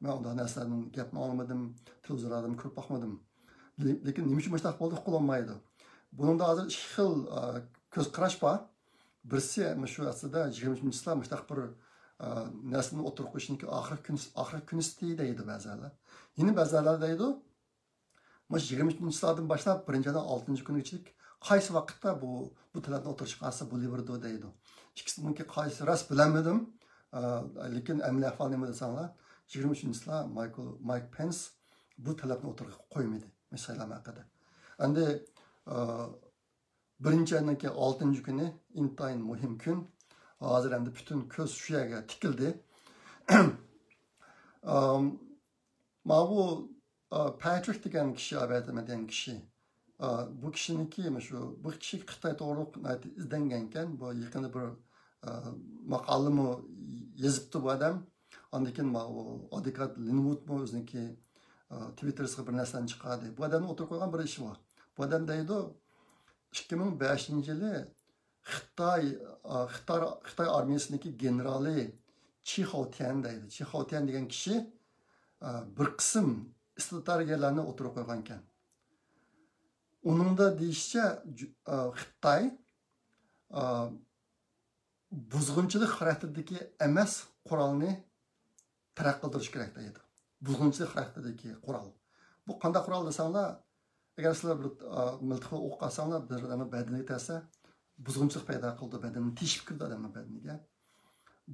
Men unday narsalarni gapni olmadim, televizorlardan ko'rib boqmadim. Lekin nima uchun mushtaq bo'ldi? Uqulolmaydi. Bunun da hozir ikki xil ko'z qarash bor. Birisi shu aslida 23-yillar mushtaq bir narsani o'tirib qo'yishniki oxir kunisi deydi ba'zilar. Yine ba'zilar deydi, 23-yillardan boshlab 1-6-kungacha qaysi vaqtda bu talabni o'tirish qasi bo'laverdi deydi. Ikkisiniki qaysi ras bilamadim. Lekin amaliy ahvol nima desanglar, 23-yillar Mike Pence bu talabni o'tirib qo'ymadi. Mesela haqida. Endi birinchi aydan 6 kuni intayin muhim kun. Hozir endi bütün ko'z shu yerga tikildi. Bu Patrick degan kishi, degan kishi. Bu kishiniki bu kishi Xitoy to'g'ri izlangan ekan. Bu yaqinda bir maqolani yozibdi bu odam. Ondan keyin Adikat Linwood o'ziniki Twitter'ga bir narsani chiqardi. Bu odamning o'tirib qo'ygan bir ishi bor. Bu odam deydi, 2005-yili Xitoy armiyasındaki generali Chi Haotian deydi. Chi Haotian degan kishi bir qism strategiyalarni o'tirib qo'ygan ekan. Uningda deyishicha Xitoy buzg'unchilik xarakteridagi emas qurolni taraqqiy qildirish kerak deydi. Buzg'unchilik xarakteridagi qurol. Bu qanday qurol desanglar, agar sizlar bir miltiqni o'q qilsanglar, bir odamni badaniga tegsa, buzg'unchilik paydo qildi, badanini teshib kirdi odamning badaniga.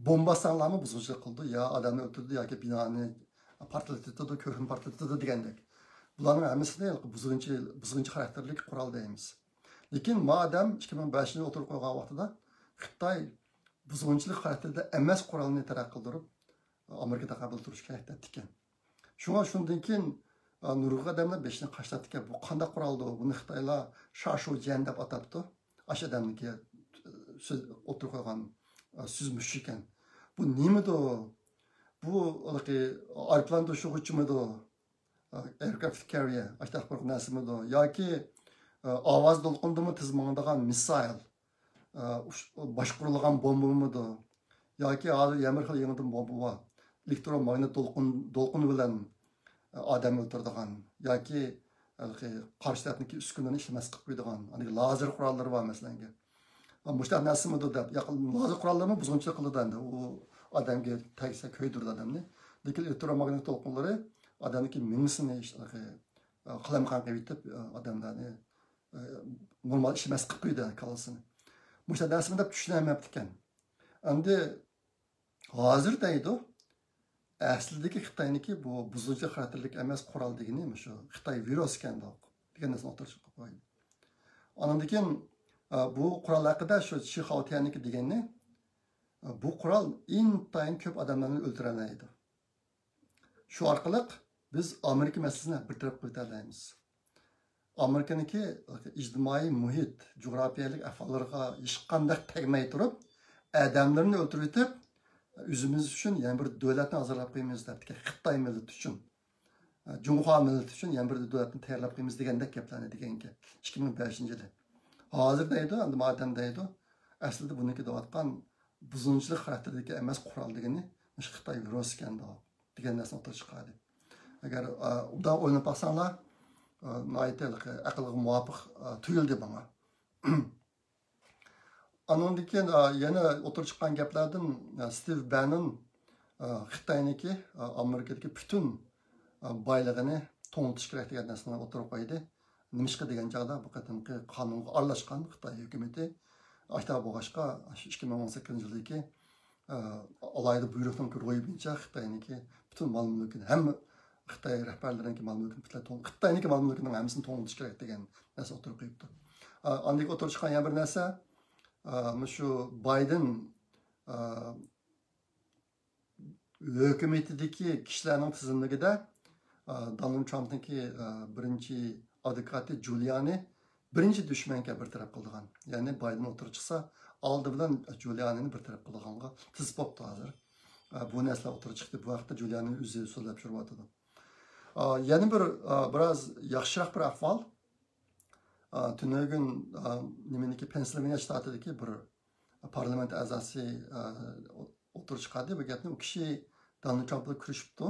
Bomba sanglarmi buzg'unchilik qildi, yo odamni o'ldirdi yoki binoni portlatdi, ko'rxim portlatdi degandek. Bularning hammasini buzg'unchi xarakterli qurol deymiz. Lekin madam 2005-yilda o'tirib qo'ygan vaqtida Xitoy buzg'unchilik xarakterida emas qurolni taraqqiy qildirib Amerikada qabul turish kerak dedi ekan. Shundan keyin nurg'un odamlar beshni qashlatdi ekan. Bu qanday quroldi? Buni Xitoylar Shashujian deb atabdi. Ash odamniki o'tirib qo'ygan süzmüş ekan. Bu nimidi? Bu aeroplan to'shug'ichimidi? Aircraft carrier, ashtaq bir narsamidi? Yoki ovoz to'lqindimi tizmangdigan missile, boshqurilgan bombamidi? Yoki hozir yamir xil yangidan bomba bor. Elektromagnit to'lqin bilan odam o'ldiradigan yoki qarshi tarafniki uskunani ishlamas qilib qo'yadigan, lazer qurollari bor masalan. Muştaq nasimidi deb, lazer qurollarni buzg'unchilik qiladi endi. U odamga tegsa ko'ydirdi odamni. Lekin elektromagnit to'lqinlari odamniki mingsini qalamqon qilib yetib odamlarni normal ishlamas qilib qo'ydi kalasini. Muştaq nasimni deb tushunmayapti ekan. Endi hozir deydi, aslidagi Xitoyniki bu buzg'unchilik xarakterlik emas qurol degani shu Xitoy virus ekan degan narsani o'tirib qo'ydi. Ondan keyin Bu qural haqida shu Şixaotiyaniki deganni bu qural intayin ko'p odamlarni o'ldirolmaydi. Shu orqali biz Amerika masalasini bir taraf qo'yib olamiz. Amerikaniki ijtimoiy muhit, jug'rafiyalik ahvollariga hech qanday tegmay turib, odamlarni o'ldirib etib, o'zimiz uchun yana bir davlatni hozirlab qo'yamiz debdi. Xitoy millati uchun, Junxo millati uchun yana bir davlatni tayyorlab qo'yamiz degandek gaplarni deganki 2005-yili. Hozir deydi, endi madam deydi, aslida buniki deyotgan buzunchilik xarakterdagi emas qural degani Xitoy viruskan degan narsani o'tirib chiqadi. Agar uda o'ylab baxsanglar, aqlga muvofiq tuyuldi bana. Anondan keyin yana o'tirib chiqqan gaplardan Steve Bannon Xitoyniki Amerikadagi butun boylig'ini to'ng'itish kerak degan narsani o'tirib qo'ydi. Nimishqa degan chog'da bu qatimki qonunga aralashgan Xitoy hukumati ashta bo'lg'ashqa 2018-yildagi alayda buyruqning ro'yi bo'yicha Xitoyniki butun mol mulkini hamma Xitoy rahbarlarining mol mulkini Xitoyniki mol mulkining hammasini to'ng'itish kerak degan narsa o'tirib qo'yibdi. Andek o'tirib chiqqan yana bir narsa shu Biden hukumatidagi kishilarning tizimligida Donald Trump'niki birinchi advokati Giuliani birinchi dushmanga bir taraf qilgan. Ya'ni Biden o'tirib chiqsa, oldi bilan Giuliani'ni bir taraf qilganga tiz bo'pti hozir. Bu narsalar o'tirib chiqdi. Bu vaqtda Giuliani o'zi so'zlab yuryapti. Yana bir biroz yaxshiroq bir ahvol. Tünögün nimeniki Pennsylvania shtatidagi bir parlament a'zosi o'tirib chiqadi. Bu gapni u kishi Donald Trump bilan ko'rishibdi.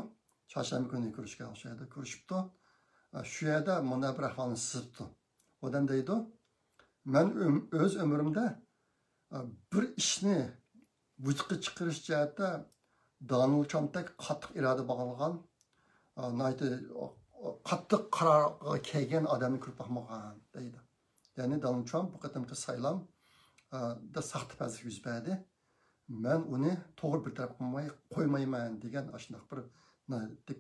Chorshanba kuni ko'rishga o'xshaydi. Ko'rishibdi. Shu yerda mana bir ahvolni sizibdi. Odam deydi, men o'z umrimda bir ishni vujudga chiqarish jihatda Donald Trumpdek qattiq iroda bog'lagan, qattiq qarorga kelgan odamni ko'rib boqmagan deydi. Ya'ni Donald Trump bu qatimki saylamda saxtapazlik yuz berdi. Men uni to'g'ri bir taraf qo'ymayman degan ashunday bir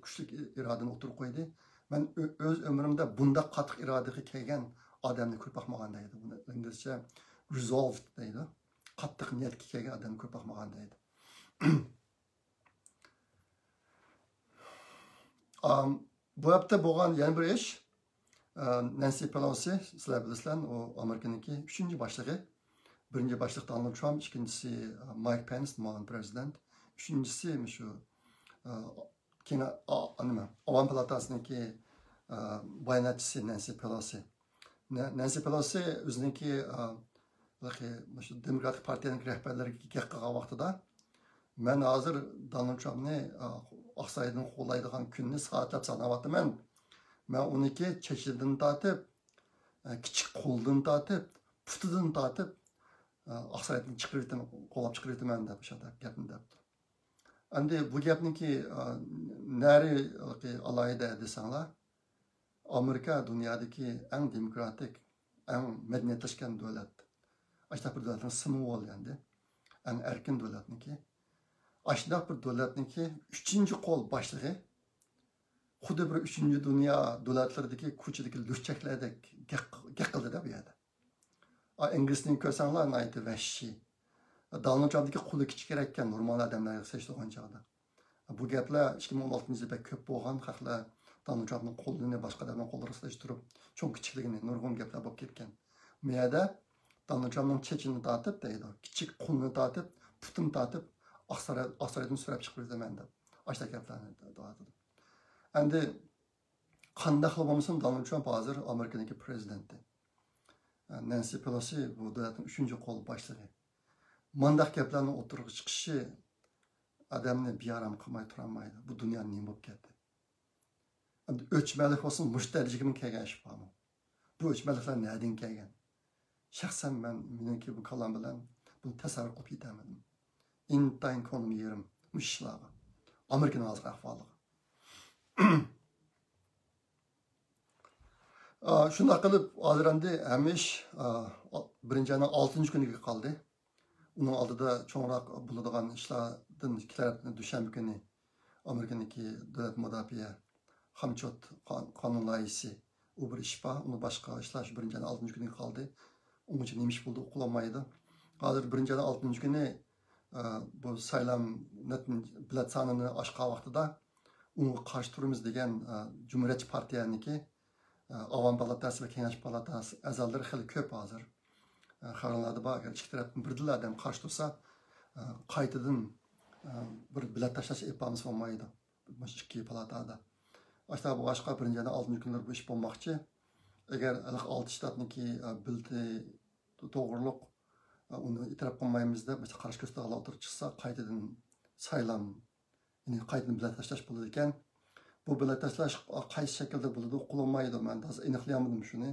kuchli irodani o'tirib qo'ydi. Men o'z umrimda bunda qattiq irodaga kelgan odamni ko'rib boqmagan deydi. Buni inglizcha resolved deydi. Qattiq niyatga kelgan odamni ko'rib boqmagan deydi. Bu hafta bo'lgan yana bir ish Nancy Pelosi, sizlar bilasizlar, u Amerikaniki 3-chi boshlig'i. Birinchi boshliq Donald Trump, ikkinchisi Mike Pence, muavin prezident, uchinchisi shu keyin Ovam palatasiniki bayonotchisi Nancy Pelosi. Nancy Pelosi o'ziniki shu Demokratik partiyaning rahbarlariga gap qilgan vaqtida men hozir Donald Trumpni Oqsaydin qo'llaydigan kunni soatlab sanavyapman. Men uniki chechildan tortib, kichik qo'ldan tortib, putidan tortib Oqsaydin qo'llab chiqaritaman deb o'shada gapni debdi. Endi bu gapniki nari alayda desanglar, Amerika dunyodagi eng demokratik, eng madaniyatlashgan davlat. Ashta bir davlatning simvoli endi. Eng erkin davlatniki. Ashta bir davlatniki 3-chi qo'l boshlig'i xuddi bir 3-chi dunyo davlatlaridagi ko'chadagi lurchaklardek gap qildi deb bu yerda. İngilizning ko'rsanglar naydi vahshiy. Donald Trump'daki qo'li kichik ekan normal odamlarga seçtiğin chog'da. Bu gaplar 2016-yilda ko'p bo'lgan, haqlar Donald Trump'ning qo'lini boshqa odamlar qo'lga solishtirib, cho'ng kichikligini nurg'un gaplar bo'lib ketgan. Bu yerda Donald Trump'ning chechini tortib deydi, kichik qo'lini tortib, putini tortib, Oqsaroydan so'rab chiqardim deb. Ashta gaplarni deydi. Endi qanday qilib bo'lmasin Donald Trump hozir Amerikadagi prezidenti. Nancy Pelosi bu davlatning 3-chi qo'l boshlig'i. Mandaq gaplarni o'tirib chiqishi odamni bearam qilmay turolmaydi. Bu dunyo nima bo'lib ketdi? O'chmalik bo'lsin, mushtarijiga kelgan ish bormi? Bu o'chmaliklar nerdan kelgan? Shaxsan meniki bu kalam bilan buni tasavvur qilib yetamadim. Intayin ko'nglim yerim mushishlarga. Amerikaning hozir ahvoliga. Shunday qilib, hozir endi hamish birinchi ayning 6-kuniga qoldi. Uning oldida cho'ngroq bo'ladigan ishlardan ikkilarni dushanba kuni Amerikaniki davlat mudofaa hamchot qonun loyihasi u bir ish bor, uni boshqa ishlash birinchi ayning 6-kuniga qoldi. onun için neymiş buldu okulanmaydı. Hazır birinci ayın 6. günü bu saylam bilet sanını aşağı vaxtıda onu karşı turumuz degen Cumhuriyetçi Partiyaniki Avam Palatası ve Kengaş Palatası azalları xili köp hazır. Xaranlarda bak, iki tarafın birdilerden karşı tursa qaytadan bir bilet taşlaş epamiz olmaydı. Bu iki palatada. Aşağı bu aşağı birinci ayın 6. günler bu iş olmakçı. Eğer 6 ştatniki bildi doğruluk onu itiraf qilmaymizda mesela qarshi ko'rsatg'ala o'tirib chiqsa qaytadan saylam ya'ni qaytadan bilet tashlash bo'ladi ekan. Bu bilet tashlash qaysi shaklda bo'ladi uqilolmaydi. Men hozir aniqlayolmadim shuni.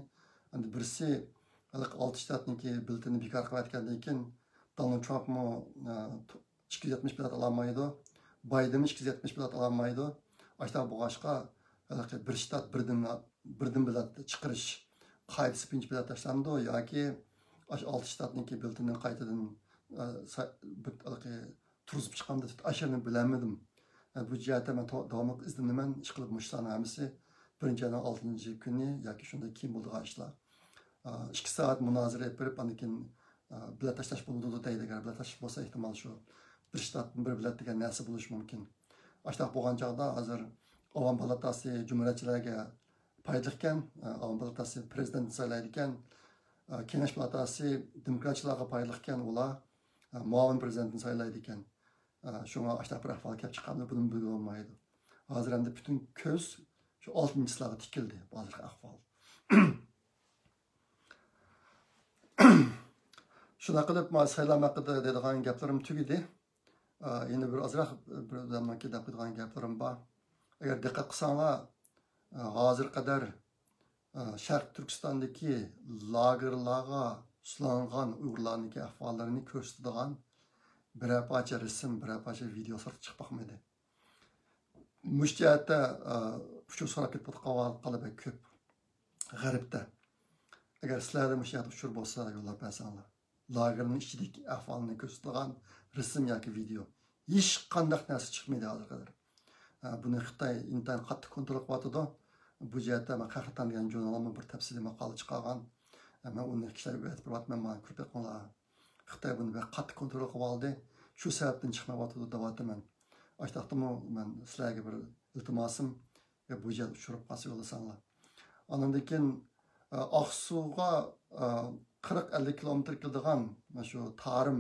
Endi birisi 6 shtatniki biletini bekor qilayotgandan keyin Donald Trumpmi 270 bilet ololmaydi. Bayden 270 bilet ololmaydi. Ashta bu boshqa bir shtat birdan bilet chiqarish qaysi bilet tashlandi yoki 6 ştatniki bildiğinin qaytadan turuzub çıqanda aşırını bilemedim. Bu cihette ben davamlı izlenimen iş qilib muşsan hamisi birinci ayın 6. günü yoki shunda kim bulduğu işler. 2 saat münazara etip andikin bilet tashlash bo'ladi deydi. Agar bilet tashlash bo'lsa ehtimal shu bir shtatdan bir bilet degan narsa bo'lishi mumkin. Ashtaq bo'lgan chaqda hozir Avam Palatasi Cumhuriyetçilarga payliq ekan, Avam Palatasi prezident saylaydi ekan. Kengash Palatası demokratçılarga payliq ekan, ular muavin prezidentini saylaydi ekan. Şuna ashtaq bir ahvol kelib chiqqanda buni bilib olmaydi. Hozir endi bütün ko'z shu 6-chilarga tikildi hozirgi ahvol. Shuna qilib saylam haqida deydigan gaplarim tugidi. Yana bir ozroq bir zamonga deydigan gaplarim bor. Agar diqqat qilsanglar, hozir qadar Şarq Türkistan'daki lagerlarga sulangan Uyg'urlarniki ahvollarini ko'rsatadigan birer parça resim, birer parça video chiqib bakmadı. Mush jihatda shu so'rab ketib qolib ko'p g'arbda. Agar sizlarda mush jihat uchur bo'lsa, yo'llab bersanglar. Lagerning ichidagi ahvolni ko'rsatadigan resim yoki video. Hech qanday narsa chiqmaydi hozir qadar. Buni Xitoy internet qattiq kontrol qilyapti. Bu jihatda men Qahraton degan jurnalda bir tafsiliy maqola chiqargan. Men uni kishilarga aytib beribman, men ko'p qonlar. Xitoy buni qattiq kontrol qilib oldi. Shu sababdan chiqmayapti deyapman. Ashtaqdimi men sizlarga bir iltimosim va bu jihat uchirib qolsa yo'lasanglar. Andan keyin Oqsuga 40-50 kilometr keladigan shu Tarim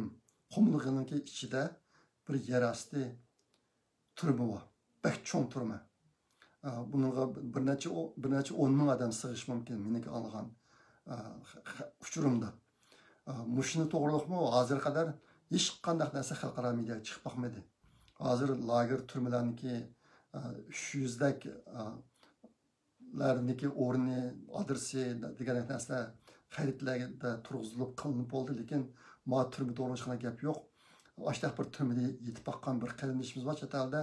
qumlig'ining ichida bir yer osti turma bor. Bek cho'ng turma. Bununla bir neçe 10 ming adam sığış mümkün. Meniki algan uçurumda. Muşunu to'g'riliqmi hozir qadar hech qanday narsa xalqaro mediaga chiqib boqmadi. Hozir lager turmalarniki 300 dak larniki o'rni, adresi degan narsa xaritlarga turg'izilib qilinib bo'ldi, lekin ma turma to'g'rishqana gap yo'q. Ashtaq bir turmada yetib boqqan bir qarindoshimiz bor chet elda.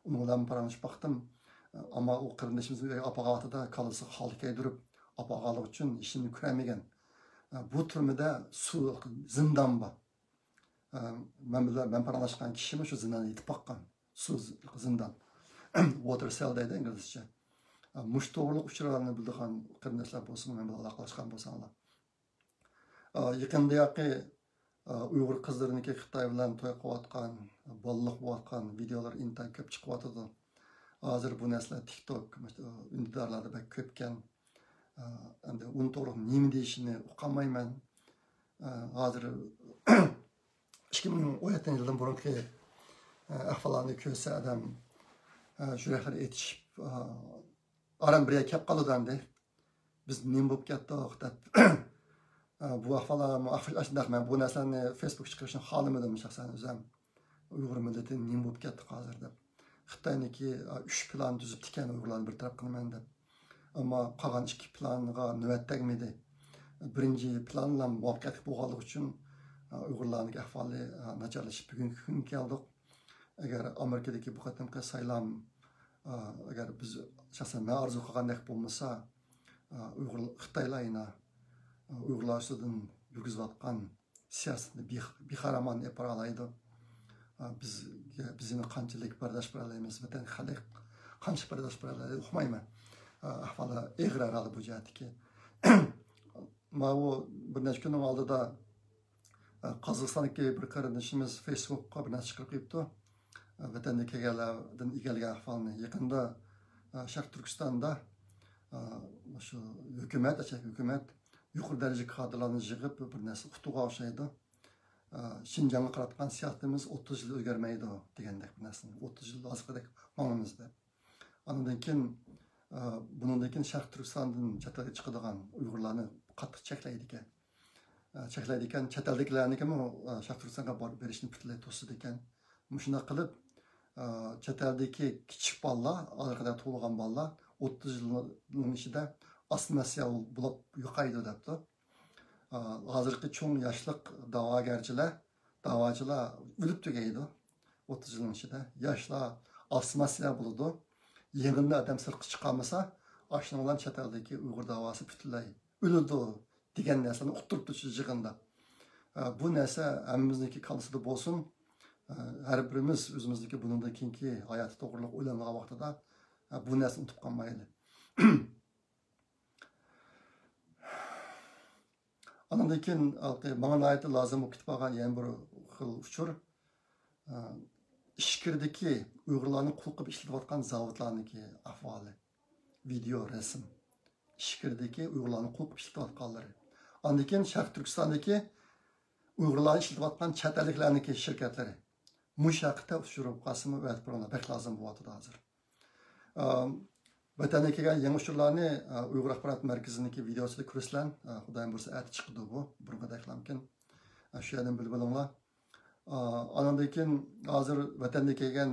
Uni bilan paranglashib boqdim. Ama o qarindashimizning apag'atida kalisi holi kaydirib apag'alik uchun ishini ko'ramagan. Bu turmada suv zindon bor. Men paranglashgan kishimi shu zindonga yetib boqqan. Suv zindon. Water cell deydi inglizcha. Mush to'g'riliq uchurlarni bildigan qarindoshlar bo'lsin, men bilan aloqalashgan bo'lsanglar. Yaqinda yoqi Uyg'ur qizlariniki Xitoy bilan to'y qilayotgan, bolliq bo'layotgan videolar intan ko'p chiqyapti. Hozir bu narsalar TikTok, ünlüdarlarda bek köpken. Endi uni to'g'ri nima deyishini uqolmayman. Hozir 2017 yildan burungi ahvollarni ko'rsa adam shu yerga yetishib aram birga kelib qoladi. Biz nima bo'lib ketdik deb bu ahvollar men bu narsalarni Facebook chiqarishni xohlamadim shaxsan o'zim. Uyg'ur millati nima bo'lib ketdik hozir deb. Xitoyniki 3 plan tuzib tikan Uyg'urlarni bir taraf qilaman deb. Ammo qolgan 2 planga navbat tegmadi. Birinchi plan bilan muvaffaqiyat bo'lganligi uchun Uyg'urlarning ahvoli nacharlashib bugungi kun keldik. Agar Amerikadagi bu qatamqi saylam agar biz shaxsan men orzu qilgandek bo'lmasa, Xitoylarni Uyg'urlar ustidan yurgizayotgan siyosatni bexaraman yapara oladi. Bizni qanchalik bardosh qila olamiz, vatan xalq qancha bardosh qila oladi, uqmayman. Ahvoli eg'rar bu jihatdagi. o bir neçe günün aldıda Qozog'istondagi bir qarindoshimiz Facebook'qa bir narsa chiqarib qo'yibdi. Vatanga kelganlardan egalgan ahvolni yaqinda Sharq Turkistonda shu hukumat yuqori darajadagi kadrlarni yig'ib bir narsa qutuga o'xshaydi. Şinjan'a qaratgan siyosatimiz 30 yil o'zgarmaydi degandek bir narsani 30 yil hozirgidek ma'nomimiz deb. Ondan keyin bundan keyin Sharq Turkistondan chetga chiqadigan Uyg'urlarni qattiq cheklaydi ekan. Çeklaydi ekan, chet eldagilarniki Sharq Turkistonga borib berishni butunlay to'sidi ekan. Shunday qilib chet eldagi kichik bolalar, orqada tug'ilgan bolalar 30 yilning ichida asmasiya bo'lib yo'qaydi debdi. Hozirgi cho'ng yoshliq da'vochilar o'lib tugaydi 30 yilning ichida. Yoshlar asmasiya bo'ladi. Yig'inda odam sirtqa chiqolmasa, ashuna bilan chet eldagi Uyg'ur da'vosi butunlay o'ladi degan narsani uqtiribdi shu yig'inda. Bu narsa hammamizniki qalbida bo'lsin. Har birimiz o'zimizniki bundan keyingi hayoti to'g'riliq o'ylangan vaqtida bu narsani unutib qolmaylik. Ondan keyin bana aytdi lazım o'qitib qolgan yana bir xil uchur. Ishkirdagi Uyg'urlarni qul qilib ishlatayotgan zavodlarniki ahvoli. Video, rasm. Ishkirdagi Uyg'urlarni qul qilib ishlatayotganlari. Ondan keyin Sharq Turkistondagi Uyg'urlarni ishlatayotgan chet elliklarniki shirkatlari. Mushaqda ushurib qasimi va atbirona bek lazım bo'lyapti hozir. Vatanga kelgan yangi uchurlarni Uyg'ur axborot markaziniki videosida ko'rsizlar. Xudoyim bo'lsa ati chiqdi bu. Burg'adaklamkin. Shu yerdan bilib olinglar. Ondan keyin hozir vatanga kelgan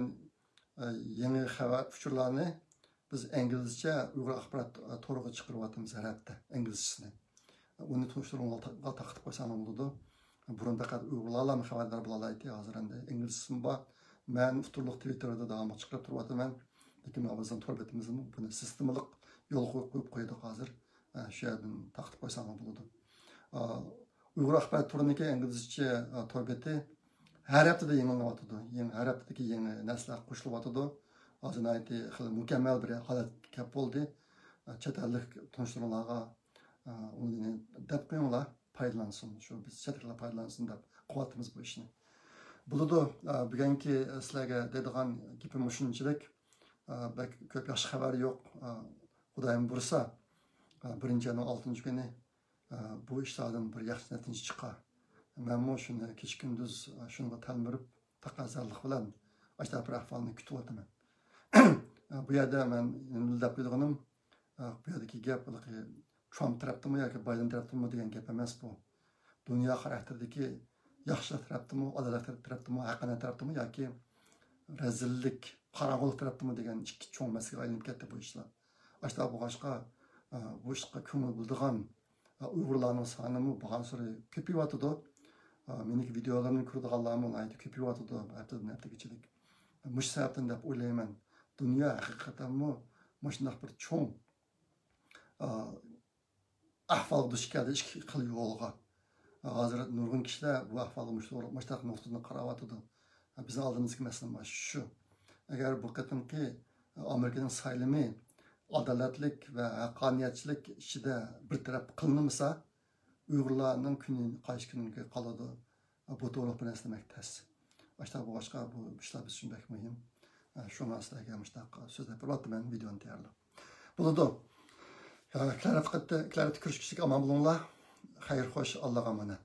yangi xabar uchurlarni biz inglizcha Uyg'ur axborot to'riga chiqaryapmiz arabda, inglizchasini. Uni tunishtirishga taqib qo'ysam bo'ladi. Burun faqat Uyg'urlarla xabarlar bo'laydi hozir endi inglizchasi bor. Men futurliq Twitterda davom chiqarib turyapman. Lekin bizning tor betimizmi buni sistemalik yo'l qo'yib qo'ydik hozir. Shu yerdan taqib qo'ysam bo'ladi. Uyg'ur axborot to'riniki inglizcha tor beti har haftada yangilanadi. Har haftadagi yangi narsalar qo'shilyapti. Hozir aytdi, mukammal bir holatga bo'ldi. Chet ellik tunishtiruvlarga uni deb qo'yinglar, foydalansin. Shu biz chet ellar foydalansın deb quvvatimiz bu ishni. Bo'ladi, bugungi sizlarga deydigan gapim shunchalik. Ko'p yaxshi xabar yo'q. Xudoyim bo'lsa, 1-6 kuni bu ishlardan bir yaxshi natija chiqar. Men shuni kecha-kunduz shunga talmirib, taqozolik bilan ashta bir ahvolni kutyapman. Bu yerda men deb bilganim, bu yerdagi gap Trump tarafdami yoki Biden tarafdami degan gap emas bu. Dunyo xarakterdagi yaxshi tarafdami, adolat tarafdami, haqiqat tarafdami yoki rezillik, qarang'ulik tarafdami degan ikki cho'ng masalaga aylanib ketdi bu ishlar. Ashta bu ishqa ko'ngil bildigan Uyg'urlarning soni bo'lgan sari ko'payyapti. Meniki videolarimni ko'radiganlarni aytib ko'payyapti. Haftadan-haftaga. Mush sababdan deb o'ylayman. Dunyo haqiqatan shunday bir cho'ng ahvol duch keldi ikki xil yo'lga. Hozir nurg'un kishilar bu ahvolga mushtaq nuqtadan qarayapti. Bizning oldimizga masala shu. Agar bu qatimki Amerikaning saylimi adolatlik va haqqoniyatchilik ichida bir taraf qilinmasa, Uyg'urlarning kuni qaysi kunga qoladi. Bu to'g'ri bir narsa demakdir. Boshqa bu ishlar biz shunday muhim. Shunga sizlarga mushtaq so'zlab berdim videoni tayyorlab. Bo'ladi. Klarat ko'rishkichik aman bo'linglar. Xayr xo'sh, Allohga omonat.